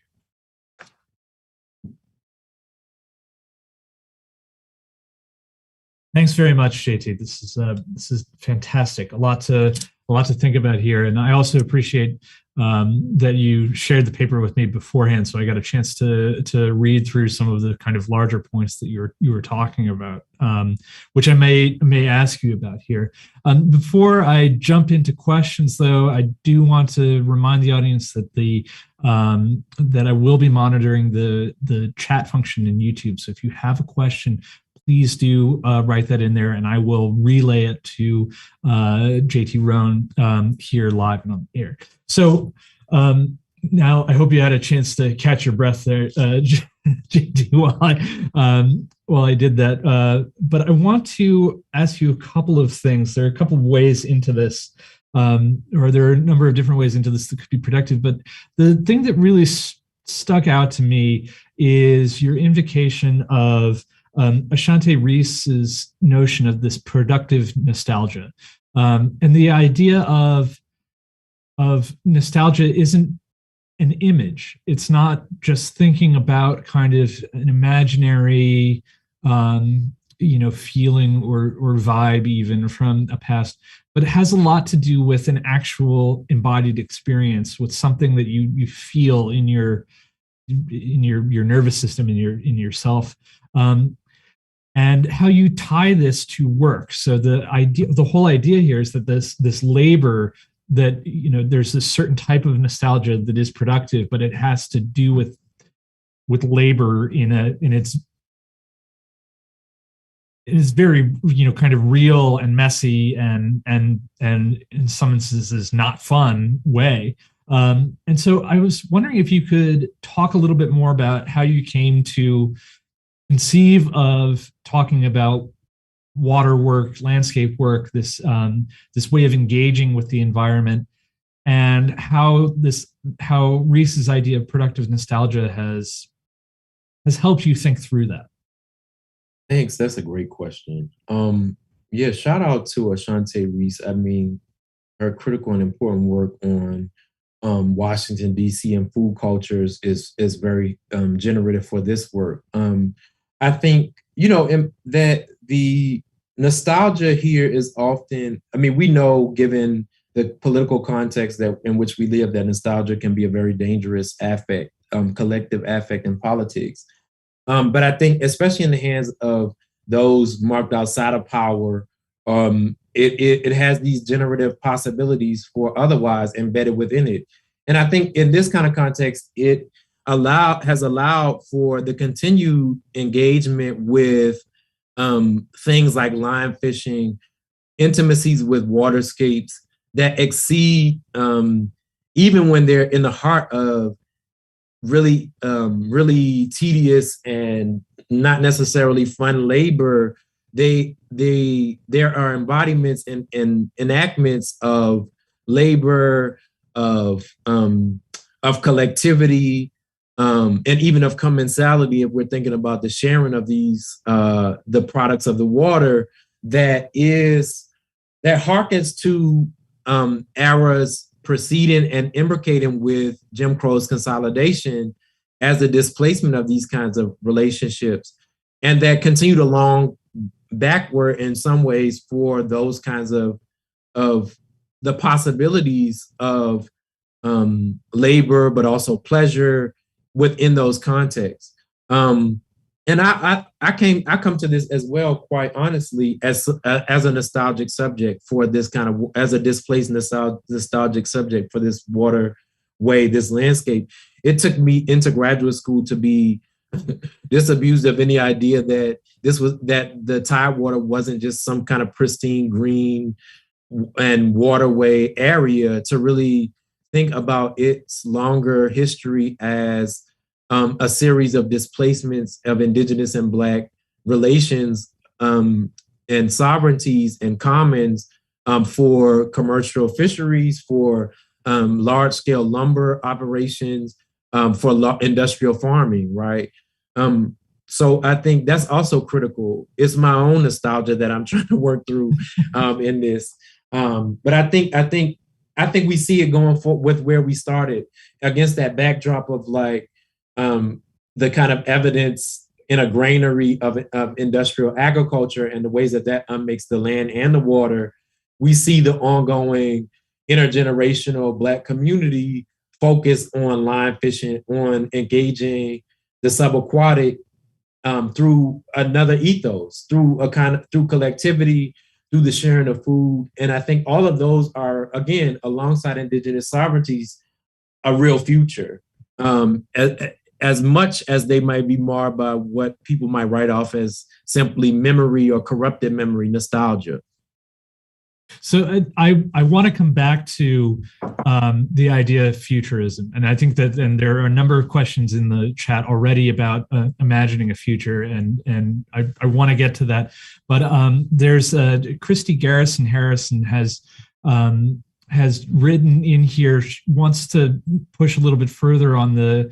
Thanks very much, JT. This is fantastic. A lot to think about here, and I also appreciate that you shared the paper with me beforehand, so I got a chance to read through some of the kind of larger points that you were talking about, which I may ask you about here. Before I jump into questions, though, I do want to remind the audience that that I will be monitoring the chat function in YouTube. So if you have a question, please do write that in there, and I will relay it to JT Roane here live and on the air. So now I hope you had a chance to catch your breath there, JT, while I did that. But I want to ask you a couple of things. There are a couple of ways into this, or there are a number of different ways into this that could be productive. But the thing that really stuck out to me is your invocation of Ashanti Reese's notion of this productive nostalgia, and the idea of nostalgia isn't an image. It's not just thinking about kind of an imaginary, feeling or vibe even from a past, but it has a lot to do with an actual embodied experience, with something that you feel in your nervous system, in yourself. And how you tie this to work. So the whole idea here is that this labor, that there's a certain type of nostalgia that is productive, but it has to do with labor in its it is very, kind of real and messy and in some instances not fun way. And so I was wondering if you could talk a little bit more about how you came to conceive of talking about water work, landscape work, this way of engaging with the environment, and how Reese's idea of productive nostalgia has helped you think through that. Thanks. That's a great question. Yeah, shout out to Ashante Reese. I mean, her critical and important work on Washington, D.C. and food cultures is very generative for this work. I think, that the nostalgia here is often, I mean, we know, given the political context in which we live, that nostalgia can be a very dangerous affect, collective affect in politics. But I think, especially in the hands of those marked outside of power, it has these generative possibilities for otherwise embedded within it. And I think in this kind of context, it has allowed for the continued engagement with things like line fishing, intimacies with waterscapes that exceed, even when they're in the heart of really tedious and not necessarily fun labor, there are embodiments and enactments of labor, of collectivity, and even of commensality, if we're thinking about the sharing of these the products of the water, that harkens to eras preceding and imbricating with Jim Crow's consolidation as the displacement of these kinds of relationships, and that continued along backward in some ways for those kinds of the possibilities of labor, but also pleasure within those contexts. And I come to this as well, quite honestly, as a nostalgic subject for this kind of, as a displaced nostalgic subject for this waterway, this landscape. It took me into graduate school to be disabused of any idea that the Tidewater wasn't just some kind of pristine green and waterway area, to really think about its longer history as a series of displacements of Indigenous and Black relations and sovereignties and commons for commercial fisheries, for large-scale lumber operations, for industrial farming, right? So I think that's also critical. It's my own nostalgia that I'm trying to work through in this. But I think we see it going forward with where we started, against that backdrop of like the kind of evidence in a granary of industrial agriculture and the ways that makes the land and the water. We see the ongoing intergenerational Black community focus on line fishing, on engaging the sub-aquatic through another ethos, through collectivity, through the sharing of food. And I think all of those are, again, alongside Indigenous sovereignties, a real future. As much as they might be marred by what people might write off as simply memory or corrupted memory, nostalgia. So I want to come back to the idea of futurism, and I think that, and there are a number of questions in the chat already about imagining a future, and I want to get to that. But there's Christy Garrison Harrison has written in here, wants to push a little bit further on the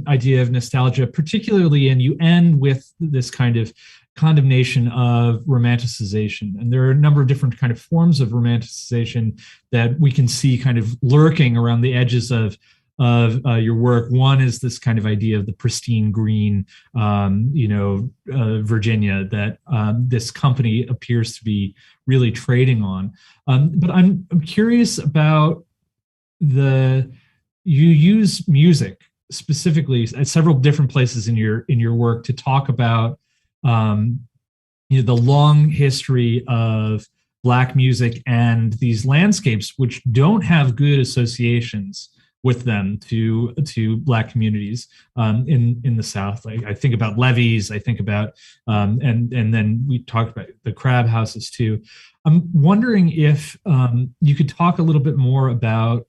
idea of nostalgia, particularly, and you end with this kind of condemnation of romanticization. And there are a number of different kind of forms of romanticization that we can see kind of lurking around the edges of your work. One is this kind of idea of the pristine green, Virginia, that this company appears to be really trading on. But I'm curious about you use music specifically at several different places in your work to talk about the long history of Black music and these landscapes, which don't have good associations with them to Black communities in the South. Like I think about levees, I think about and then we talked about the crab houses too. I'm wondering if you could talk a little bit more about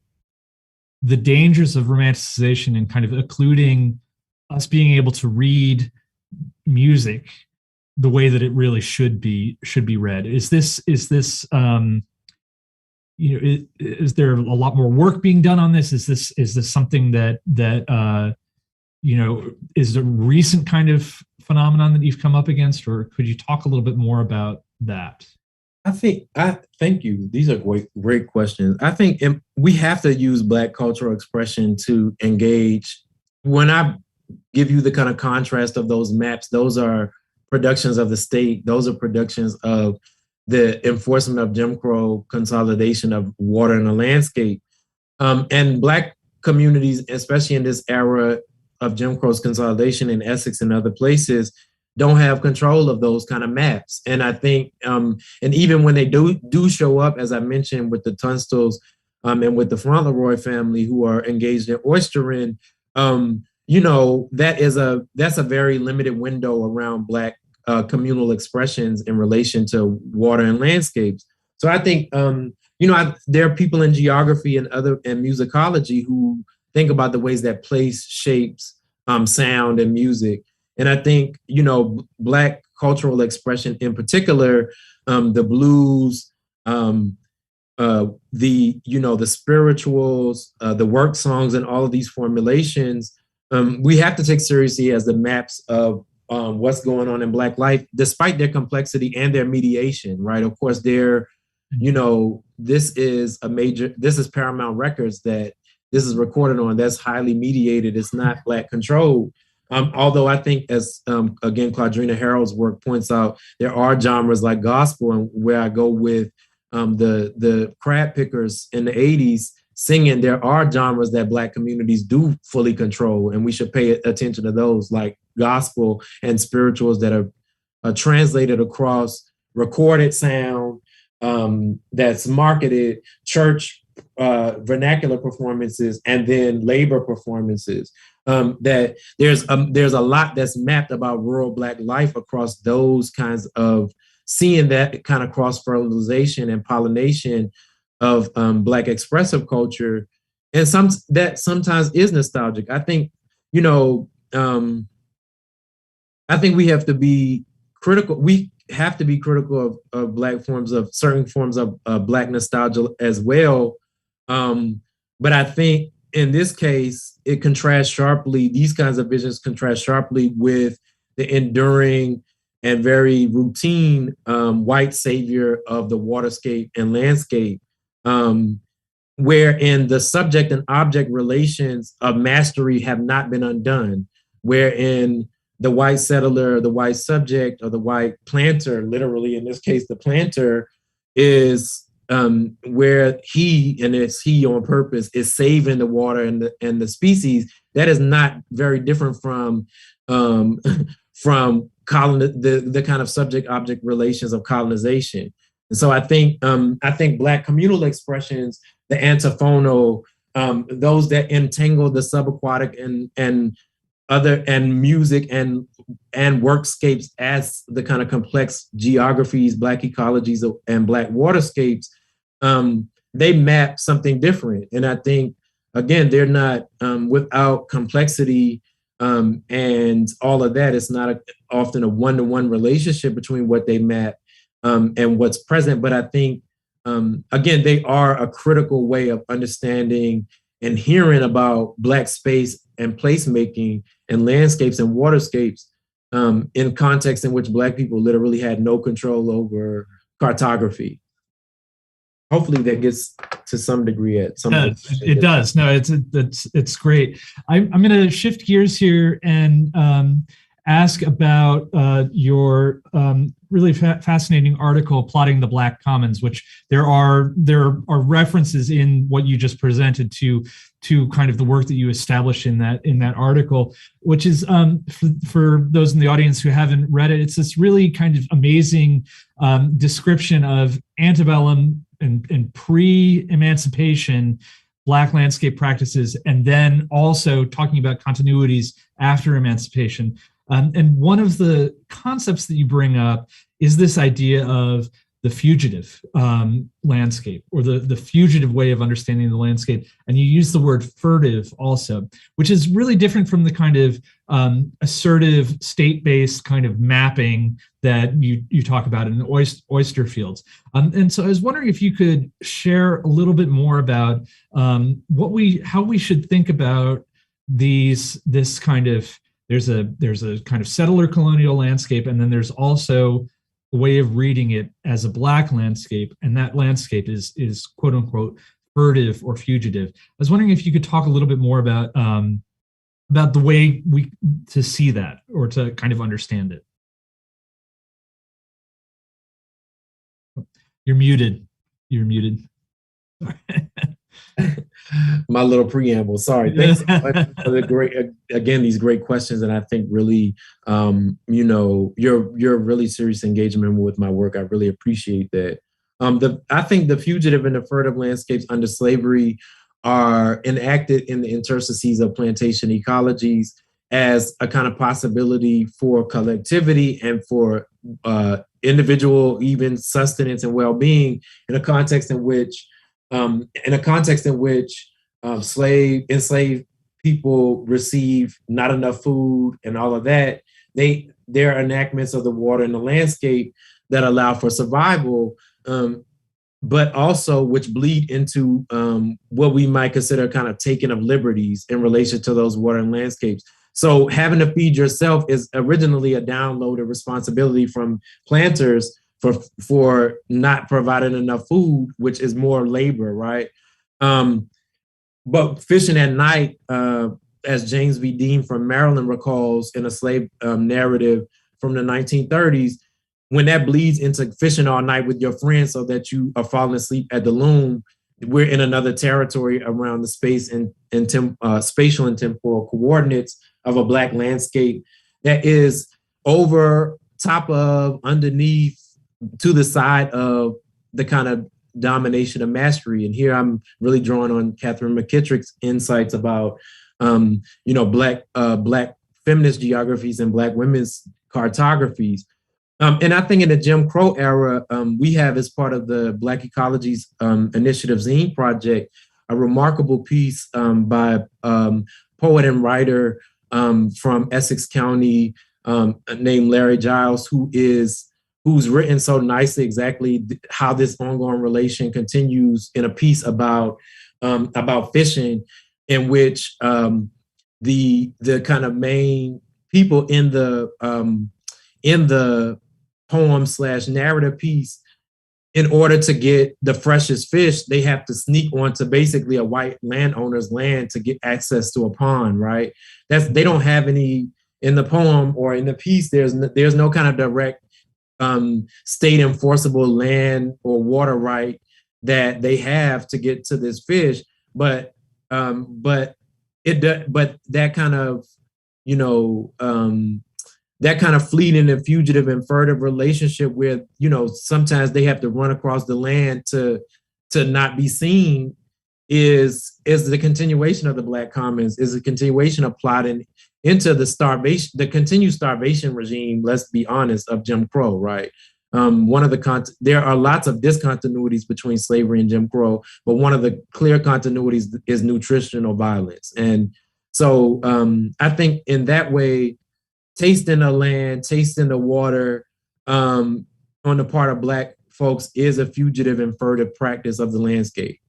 the dangers of romanticization and kind of occluding us being able to read music the way that it really should be read. Is this is there a lot more work being done on this? Is this something that is a recent kind of phenomenon that you've come up against, or could you talk a little bit more about that? Thank you. These are great questions. I think we have to use Black cultural expression to engage. When I give you the kind of contrast of those maps, those are productions of the state. Those are productions of the enforcement of Jim Crow, consolidation of water in the landscape. And Black communities, especially in this era of Jim Crow's consolidation in Essex and other places, don't have control of those kind of maps. And I think, and even when they do show up, as I mentioned, with the Tunstals and with the Fauntleroy family who are engaged in oystering, that's a very limited window around Black communal expressions in relation to water and landscapes. So I think, there are people in geography and musicology who think about the ways that place shapes sound and music. And I think, Black cultural expression in particular, the blues, the spirituals, the work songs, and all of these formulations, we have to take seriously as the maps of what's going on in Black life, despite their complexity and their mediation, right? Of course, this is Paramount Records that this is recorded on. That's highly mediated. It's not Black controlled. Although I think, as again, Claudrina Harrell's work points out, there are genres like gospel, and where I go with the crab pickers in the 80s singing, there are genres that Black communities do fully control, and we should pay attention to those, like gospel and spirituals that are translated across recorded sound, that's marketed, church vernacular performances, and then labor performances. That there's a lot that's mapped about rural Black life across those kinds of, seeing that kind of cross-fertilization and pollination of Black expressive culture, and that sometimes is nostalgic. I think, I think we have to be critical. We have to be critical of Black forms of certain forms of Black nostalgia as well. But I think in this case, it contrasts sharply. These kinds of visions contrast sharply with the enduring and very routine white savior of the waterscape and landscape, wherein the subject and object relations of mastery have not been undone, wherein the white settler, the white subject, or the white planter, literally in this case, the planter, is where he, and it's he on purpose, is saving the water and the species. That is not very different from the kind of subject-object relations of colonization. And so I think Black communal expressions, the antiphonal, those that entangle the subaquatic and music and workscapes as the kind of complex geographies, Black ecologies, and Black waterscapes, they map something different. And I think, again, they're not without complexity and all of that. It's not often a one-to-one relationship between what they map and what's present. But I think, again, they are a critical way of understanding and hearing about Black space and placemaking and landscapes and waterscapes in context in which Black people literally had no control over cartography. Hopefully that gets to some degree at some point. It does. No, it's great. I'm going to shift gears here and ask about your really fascinating article, Plotting the Black Commons, which there are references in what you just presented to kind of the work that you established in that article, which is for those in the audience who haven't read it, it's this really kind of amazing description of antebellum and pre-emancipation Black landscape practices, and then also talking about continuities after emancipation. And one of the concepts that you bring up is this idea of the fugitive landscape, or the fugitive way of understanding the landscape. And you use the word furtive also, which is really different from the kind of assertive state-based kind of mapping that you talk about in oyster fields. And so I was wondering if you could share a little bit more about how we should think about this kind of, there's a kind of settler colonial landscape, and then there's also a way of reading it as a Black landscape, and that landscape is quote unquote furtive or fugitive. I was wondering if you could talk a little bit more about the way to see that, or to kind of understand it. You're muted. You're muted. My little preamble. Sorry. Thanks so much for these great questions. And I think really, your really serious engagement with my work. I really appreciate that. I think the fugitive and the furtive landscapes under slavery are enacted in the interstices of plantation ecologies as a kind of possibility for collectivity and for individual even sustenance and well-being in a context in which enslaved people receive not enough food and all of that. There are enactments of the water and the landscape that allow for survival, but also which bleed into what we might consider kind of taking of liberties in relation to those water and landscapes. So having to feed yourself is originally a downloaded responsibility from planters for not providing enough food, which is more labor, right? But fishing at night, as James V. Dean from Maryland recalls in a slave narrative from the 1930s, when that bleeds into fishing all night with your friends so that you are falling asleep at the loom, we're in another territory around the space and spatial and temporal coordinates of a Black landscape that is over, top of, underneath, to the side of the kind of domination of mastery. And here I'm really drawing on Catherine McKittrick's insights about, Black feminist geographies and Black women's cartographies. And I think in the Jim Crow era, we have, as part of the Black Ecologies Initiative zine project, a remarkable piece by poet and writer from Essex County named Larry Giles, who's written so nicely exactly how this ongoing relation continues in a piece about fishing, in which the kind of main people in the poem / narrative piece, in order to get the freshest fish, they have to sneak onto basically a white landowner's land to get access to a pond, right? They don't have any in the poem or in the piece. There's no kind of direct state enforceable land or water right that they have to get to this fish, but that kind of that kind of fleeting and fugitive and furtive relationship where sometimes they have to run across the land to not be seen is the continuation of the Black Commons, is a continuation of plotting into the continued starvation regime, let's be honest, of Jim Crow, right? There are lots of discontinuities between slavery and Jim Crow, but one of the clear continuities is nutritional violence. And so I think in that way, tasting the land, tasting the water on the part of Black folks is a fugitive and furtive practice of the landscape.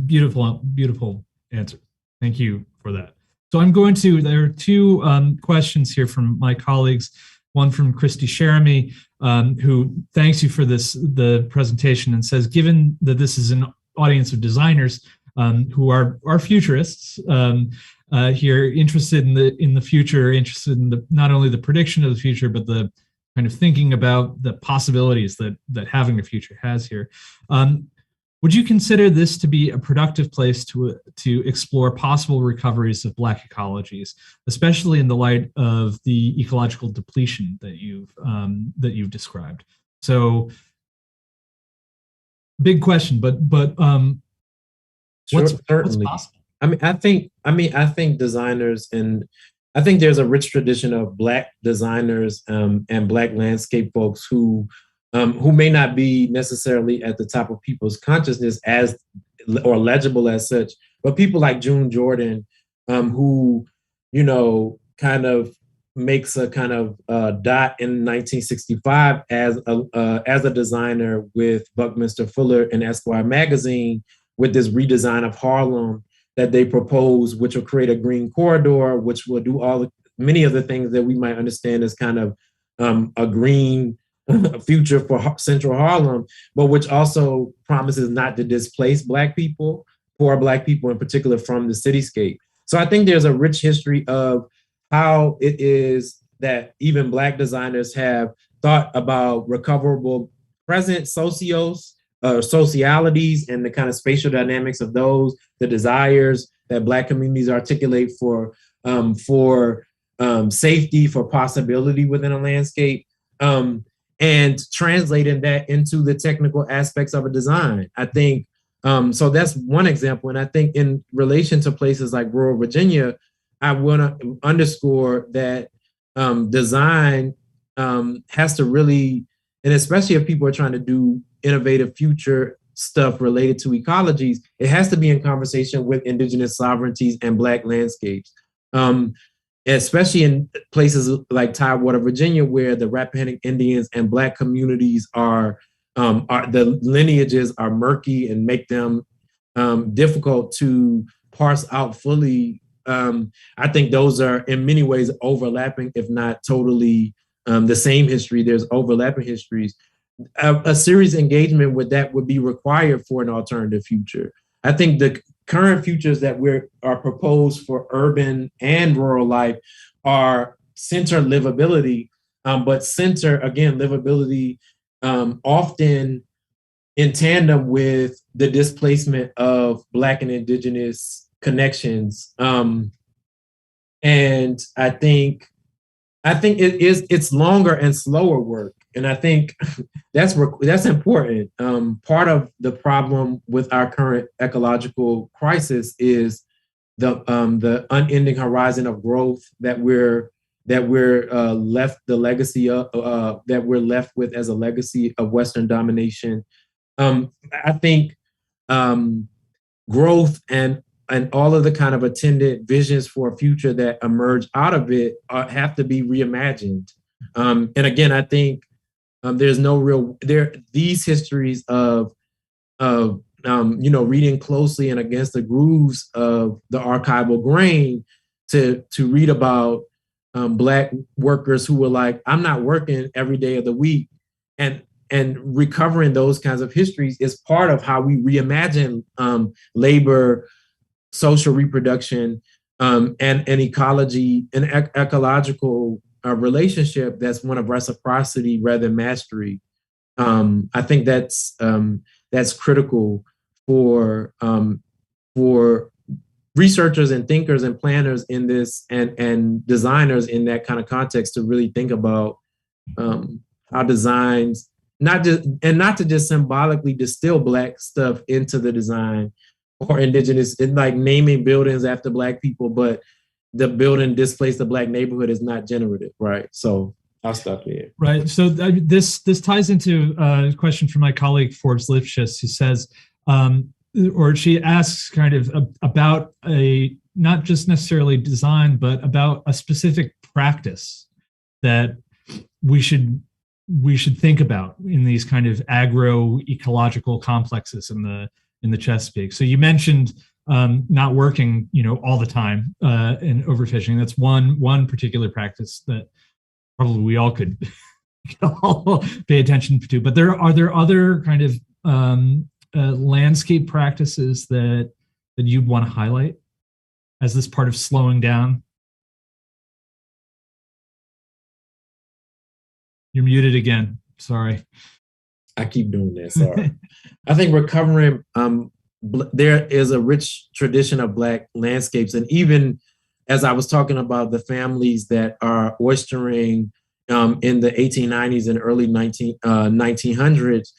Beautiful, beautiful answer. Thank you for that. So there are two questions here from my colleagues, one from Christy Sheremy, who thanks you for the presentation, and says, given that this is an audience of designers who are futurists here, interested in the future, interested in not only the prediction of the future, but the kind of thinking about the possibilities that having a future has here. Would you consider this to be a productive place to explore possible recoveries of Black ecologies, especially in the light of the ecological depletion that you've described? So, big question, but Sure, What's certainly. possible? I think designers, and I think there's a rich tradition of Black designers and Black landscape folks who may not be necessarily at the top of people's consciousness as or legible as such, but people like June Jordan, who, kind of makes a kind of dot in 1965 as a designer with Buckminster Fuller and Esquire magazine with this redesign of Harlem that they propose, which will create a green corridor, which will do many of the things that we might understand as kind of a green future for Central Harlem, but which also promises not to displace Black people, poor Black people in particular, from the cityscape. So I think there's a rich history of how it is that even Black designers have thought about recoverable present socialities and the kind of spatial dynamics of those, the desires that Black communities articulate for safety, for possibility within a landscape. And translating that into the technical aspects of a design. I think, so that's one example. And I think in relation to places like rural Virginia, I want to underscore that design has to really, and especially if people are trying to do innovative future stuff related to ecologies, it has to be in conversation with indigenous sovereignties and Black landscapes. Especially in places like Tidewater, Virginia, where the Rappahannock Indians and Black communities are the lineages are murky and make them difficult to parse out fully. I think those are in many ways overlapping, if not totally the same history. There's overlapping histories. A serious engagement with that would be required for an alternative future. I think the current futures that are proposed for urban and rural life are center livability, but center, again, livability often in tandem with the displacement of Black and Indigenous connections. And I think it's longer and slower work. And I think that's important. Part of the problem with our current ecological crisis is the unending horizon of growth that we're left the legacy of that we're left with as a legacy of Western domination. I think growth and all of the kind of attendant visions for a future that emerge out of it have to be reimagined. And again, I think there's no real these histories of reading closely and against the grooves of the archival grain to read about Black workers who were like, I'm not working every day of the week, and recovering those kinds of histories is part of how we reimagine labor, social reproduction, and ecology, an ecological relationship that's one of reciprocity rather than mastery. I think that's critical for researchers and thinkers and planners in this and designers in that kind of context to really think about how designs not to just symbolically distill Black stuff into the design or indigenous, and like naming buildings after Black people, but the building displaced the Black neighborhood is not generative, right? So I'll stop there. Right. So this ties into a question from my colleague Forbes Lipschitz, who says, or she asks kind of about a not just necessarily design, but about a specific practice that we should think about in these kind of agro-ecological complexes in the Chesapeake. So you mentioned not working, all the time in overfishing. That's one particular practice that probably we all could pay attention to. But are there other kind of landscape practices that you'd want to highlight as this part of slowing down? You're muted again. Sorry. I keep doing that. Sorry. I think recovering, there is a rich tradition of Black landscapes. And even as I was talking about the families that are oystering in the 1890s and early 1900s,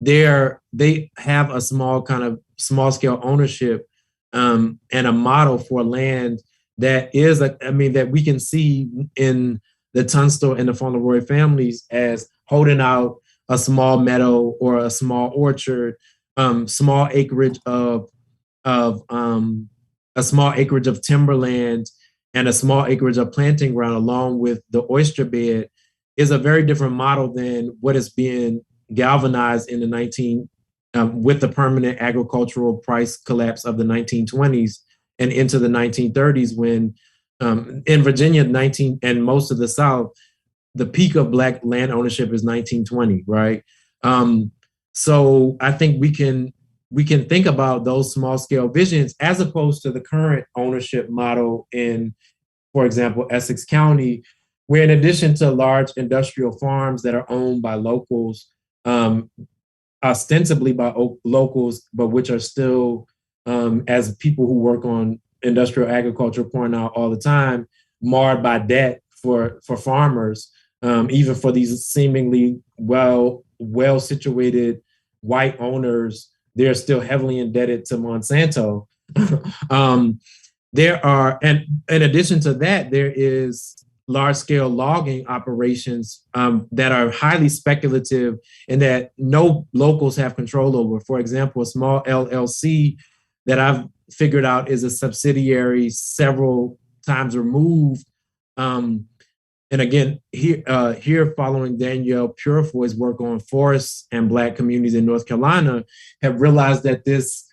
they have a small scale ownership and a model for land that is, that we can see in the Tunstall and the Fauntleroy families as holding out a small meadow or a small orchard, small acreage of a small acreage of timberland and a small acreage of planting ground along with the oyster bed is a very different model than what is being galvanized in the with the permanent agricultural price collapse of the 1920s and into the 1930s when in Virginia and most of the South, the peak of Black land ownership is 1920, right? So I think we can think about those small scale visions as opposed to the current ownership model in, for example, Essex County, where in addition to large industrial farms that are owned by locals, ostensibly by locals, but which are still, as people who work on industrial agriculture point out all the time, marred by debt for farmers, even for these seemingly well situated white owners. They're still heavily indebted to Monsanto. There are, and in addition to that, there is large-scale logging operations that are highly speculative and that no locals have control over. For example, a small LLC that I've figured out is a subsidiary several times removed. And again, here following Danielle Purifoy's work on forests and Black communities in North Carolina, have realized that this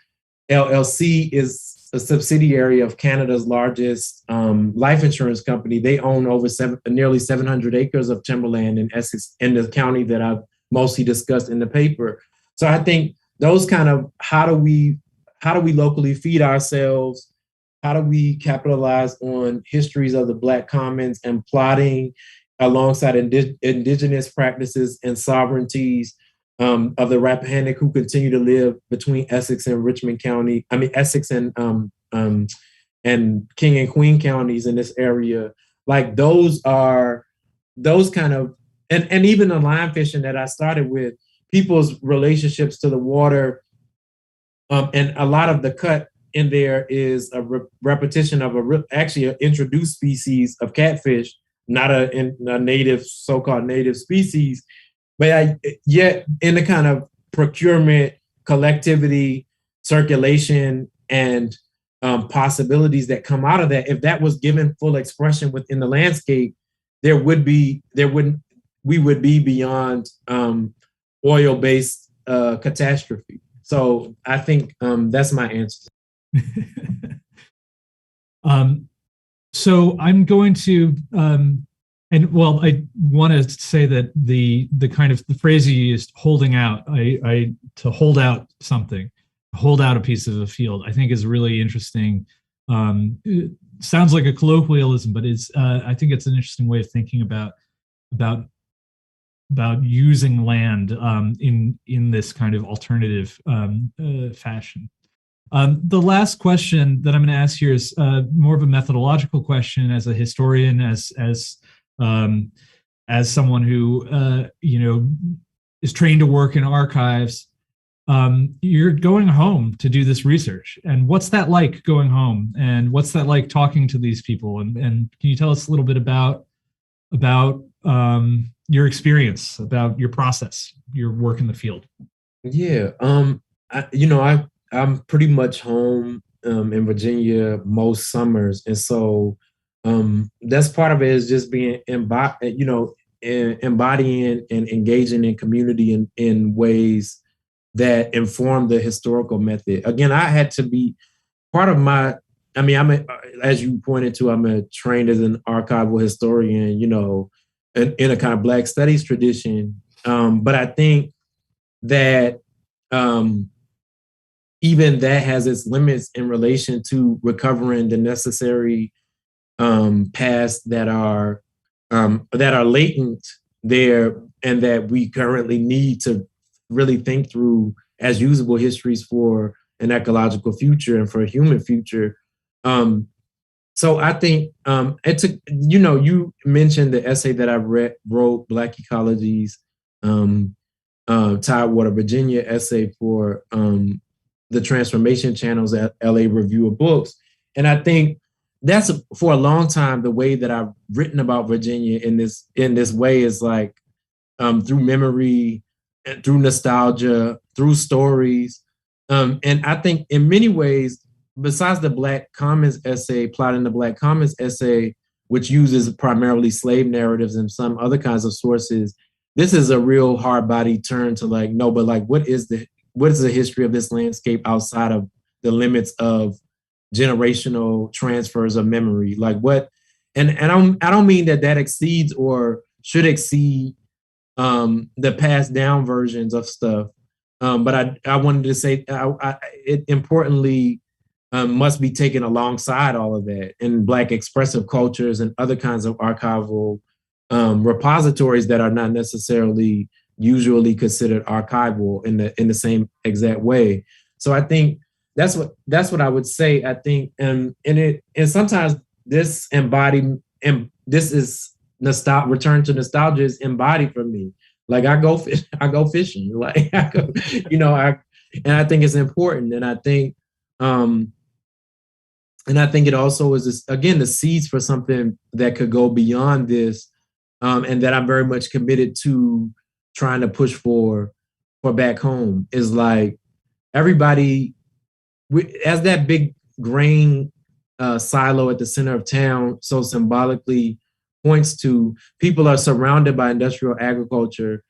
LLC is a subsidiary of Canada's largest life insurance company. They own over nearly 700 acres of timberland in Essex, in the county that I've mostly discussed in the paper. So I think those kind of how do we locally feed ourselves? How do we capitalize on histories of the Black commons and plotting alongside indigenous practices and sovereignties of the Rappahannock who continue to live between Essex and Richmond County, Essex and King and Queen counties in this area. Like those kind of, and even the line fishing that I started with, people's relationships to the water, and a lot of the cut in there is a repetition of actually an introduced species of catfish, not a native, so-called native species, but yet in the kind of procurement, collectivity, circulation, and possibilities that come out of that, if that was given full expression within the landscape, we would be beyond oil-based catastrophe. So I think that's my answer. So I'm going to, I want to say that the kind of the phrase you used, holding out, to hold out something, hold out a piece of a field, I think is really interesting. It sounds like a colloquialism, but I think it's an interesting way of thinking about using land in this kind of alternative fashion. The last question that I'm going to ask here is more of a methodological question. As a historian, as someone who is trained to work in archives, you're going home to do this research. And what's that like going home? And what's that like talking to these people? And can you tell us a little bit about your experience, about your process, your work in the field? Yeah, I'm pretty much home in Virginia most summers, and so that's part of it, is just being embodying and engaging in community in ways that inform the historical method. Again, I had to be part of my. As you pointed to, I'm trained as an archival historian, in a kind of Black studies tradition. But I think that even that has its limits in relation to recovering the necessary past that are latent there, and that we currently need to really think through as usable histories for an ecological future and for a human future. So I think you mentioned the essay that I wrote, Black Ecologies, Tidewater, Virginia essay for the transformation channels at LA Review of Books. And I think that's for a long time the way that I've written about Virginia in this way is like through memory and through nostalgia, through stories. And I think in many ways, besides the Black Commons essay, Plotting the Black Commons essay, which uses primarily slave narratives and some other kinds of sources, this is a real hard body turn to like, no, but like, what is the history of this landscape outside of the limits of generational transfers of memory? Like what, and I don't mean that exceeds or should exceed the passed down versions of stuff. But I wanted to say it importantly must be taken alongside all of that in Black expressive cultures and other kinds of archival repositories that are not necessarily usually considered archival in the same exact way. So I think that's what I would say. I think and sometimes this this is return to nostalgia is embodied for me. Like I go fishing. Like I think it's important. And I think it also is this, again, the seeds for something that could go beyond this, and that I'm very much committed to trying to push for back home is like everybody, as that big grain silo at the center of town so symbolically points to, people are surrounded by industrial agriculture.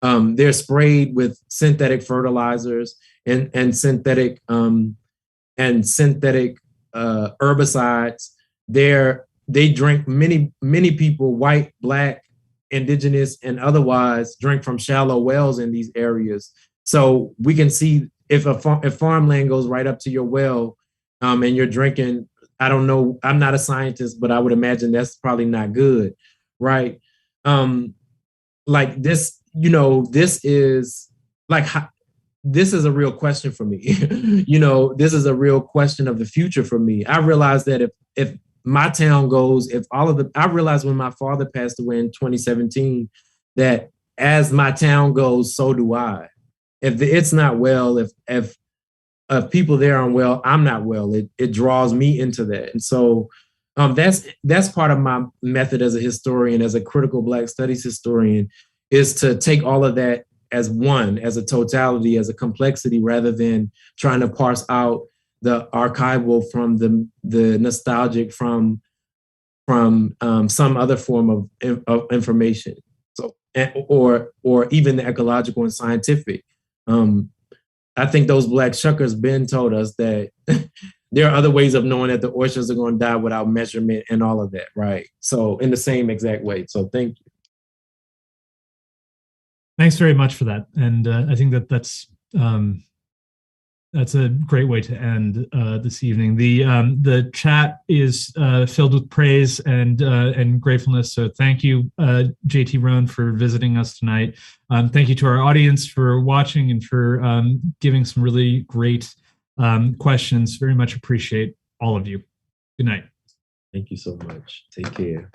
They're sprayed with synthetic fertilizers and synthetic herbicides. They drink, many people, white, Black, indigenous, and otherwise, drink from shallow wells in these areas. So we can see if farmland goes right up to your well, and you're drinking, I don't know, I'm not a scientist, but I would imagine that's probably not good, right? Like this, this is like, this is a real question for me. This is a real question of the future for me. I realized that if my town goes, I realized when my father passed away in 2017, that as my town goes, so do I. If it's not well, if people there aren't well, I'm not well. It draws me into that. And so that's part of my method as a historian, as a critical Black studies historian, is to take all of that as one, as a totality, as a complexity, rather than trying to parse out the archival from the nostalgic from some other form of information. So, or even the ecological and scientific. I think those Black shuckers been told us that there are other ways of knowing that the oysters are going to die without measurement and all of that, right? So in the same exact way. So thank you. Thanks very much for that. And I think that's a great way to end this evening. The chat is filled with praise and gratefulness. So thank you, JT Roane, for visiting us tonight. Thank you to our audience for watching and for giving some really great questions. Very much appreciate all of you. Good night. Thank you so much. Take care.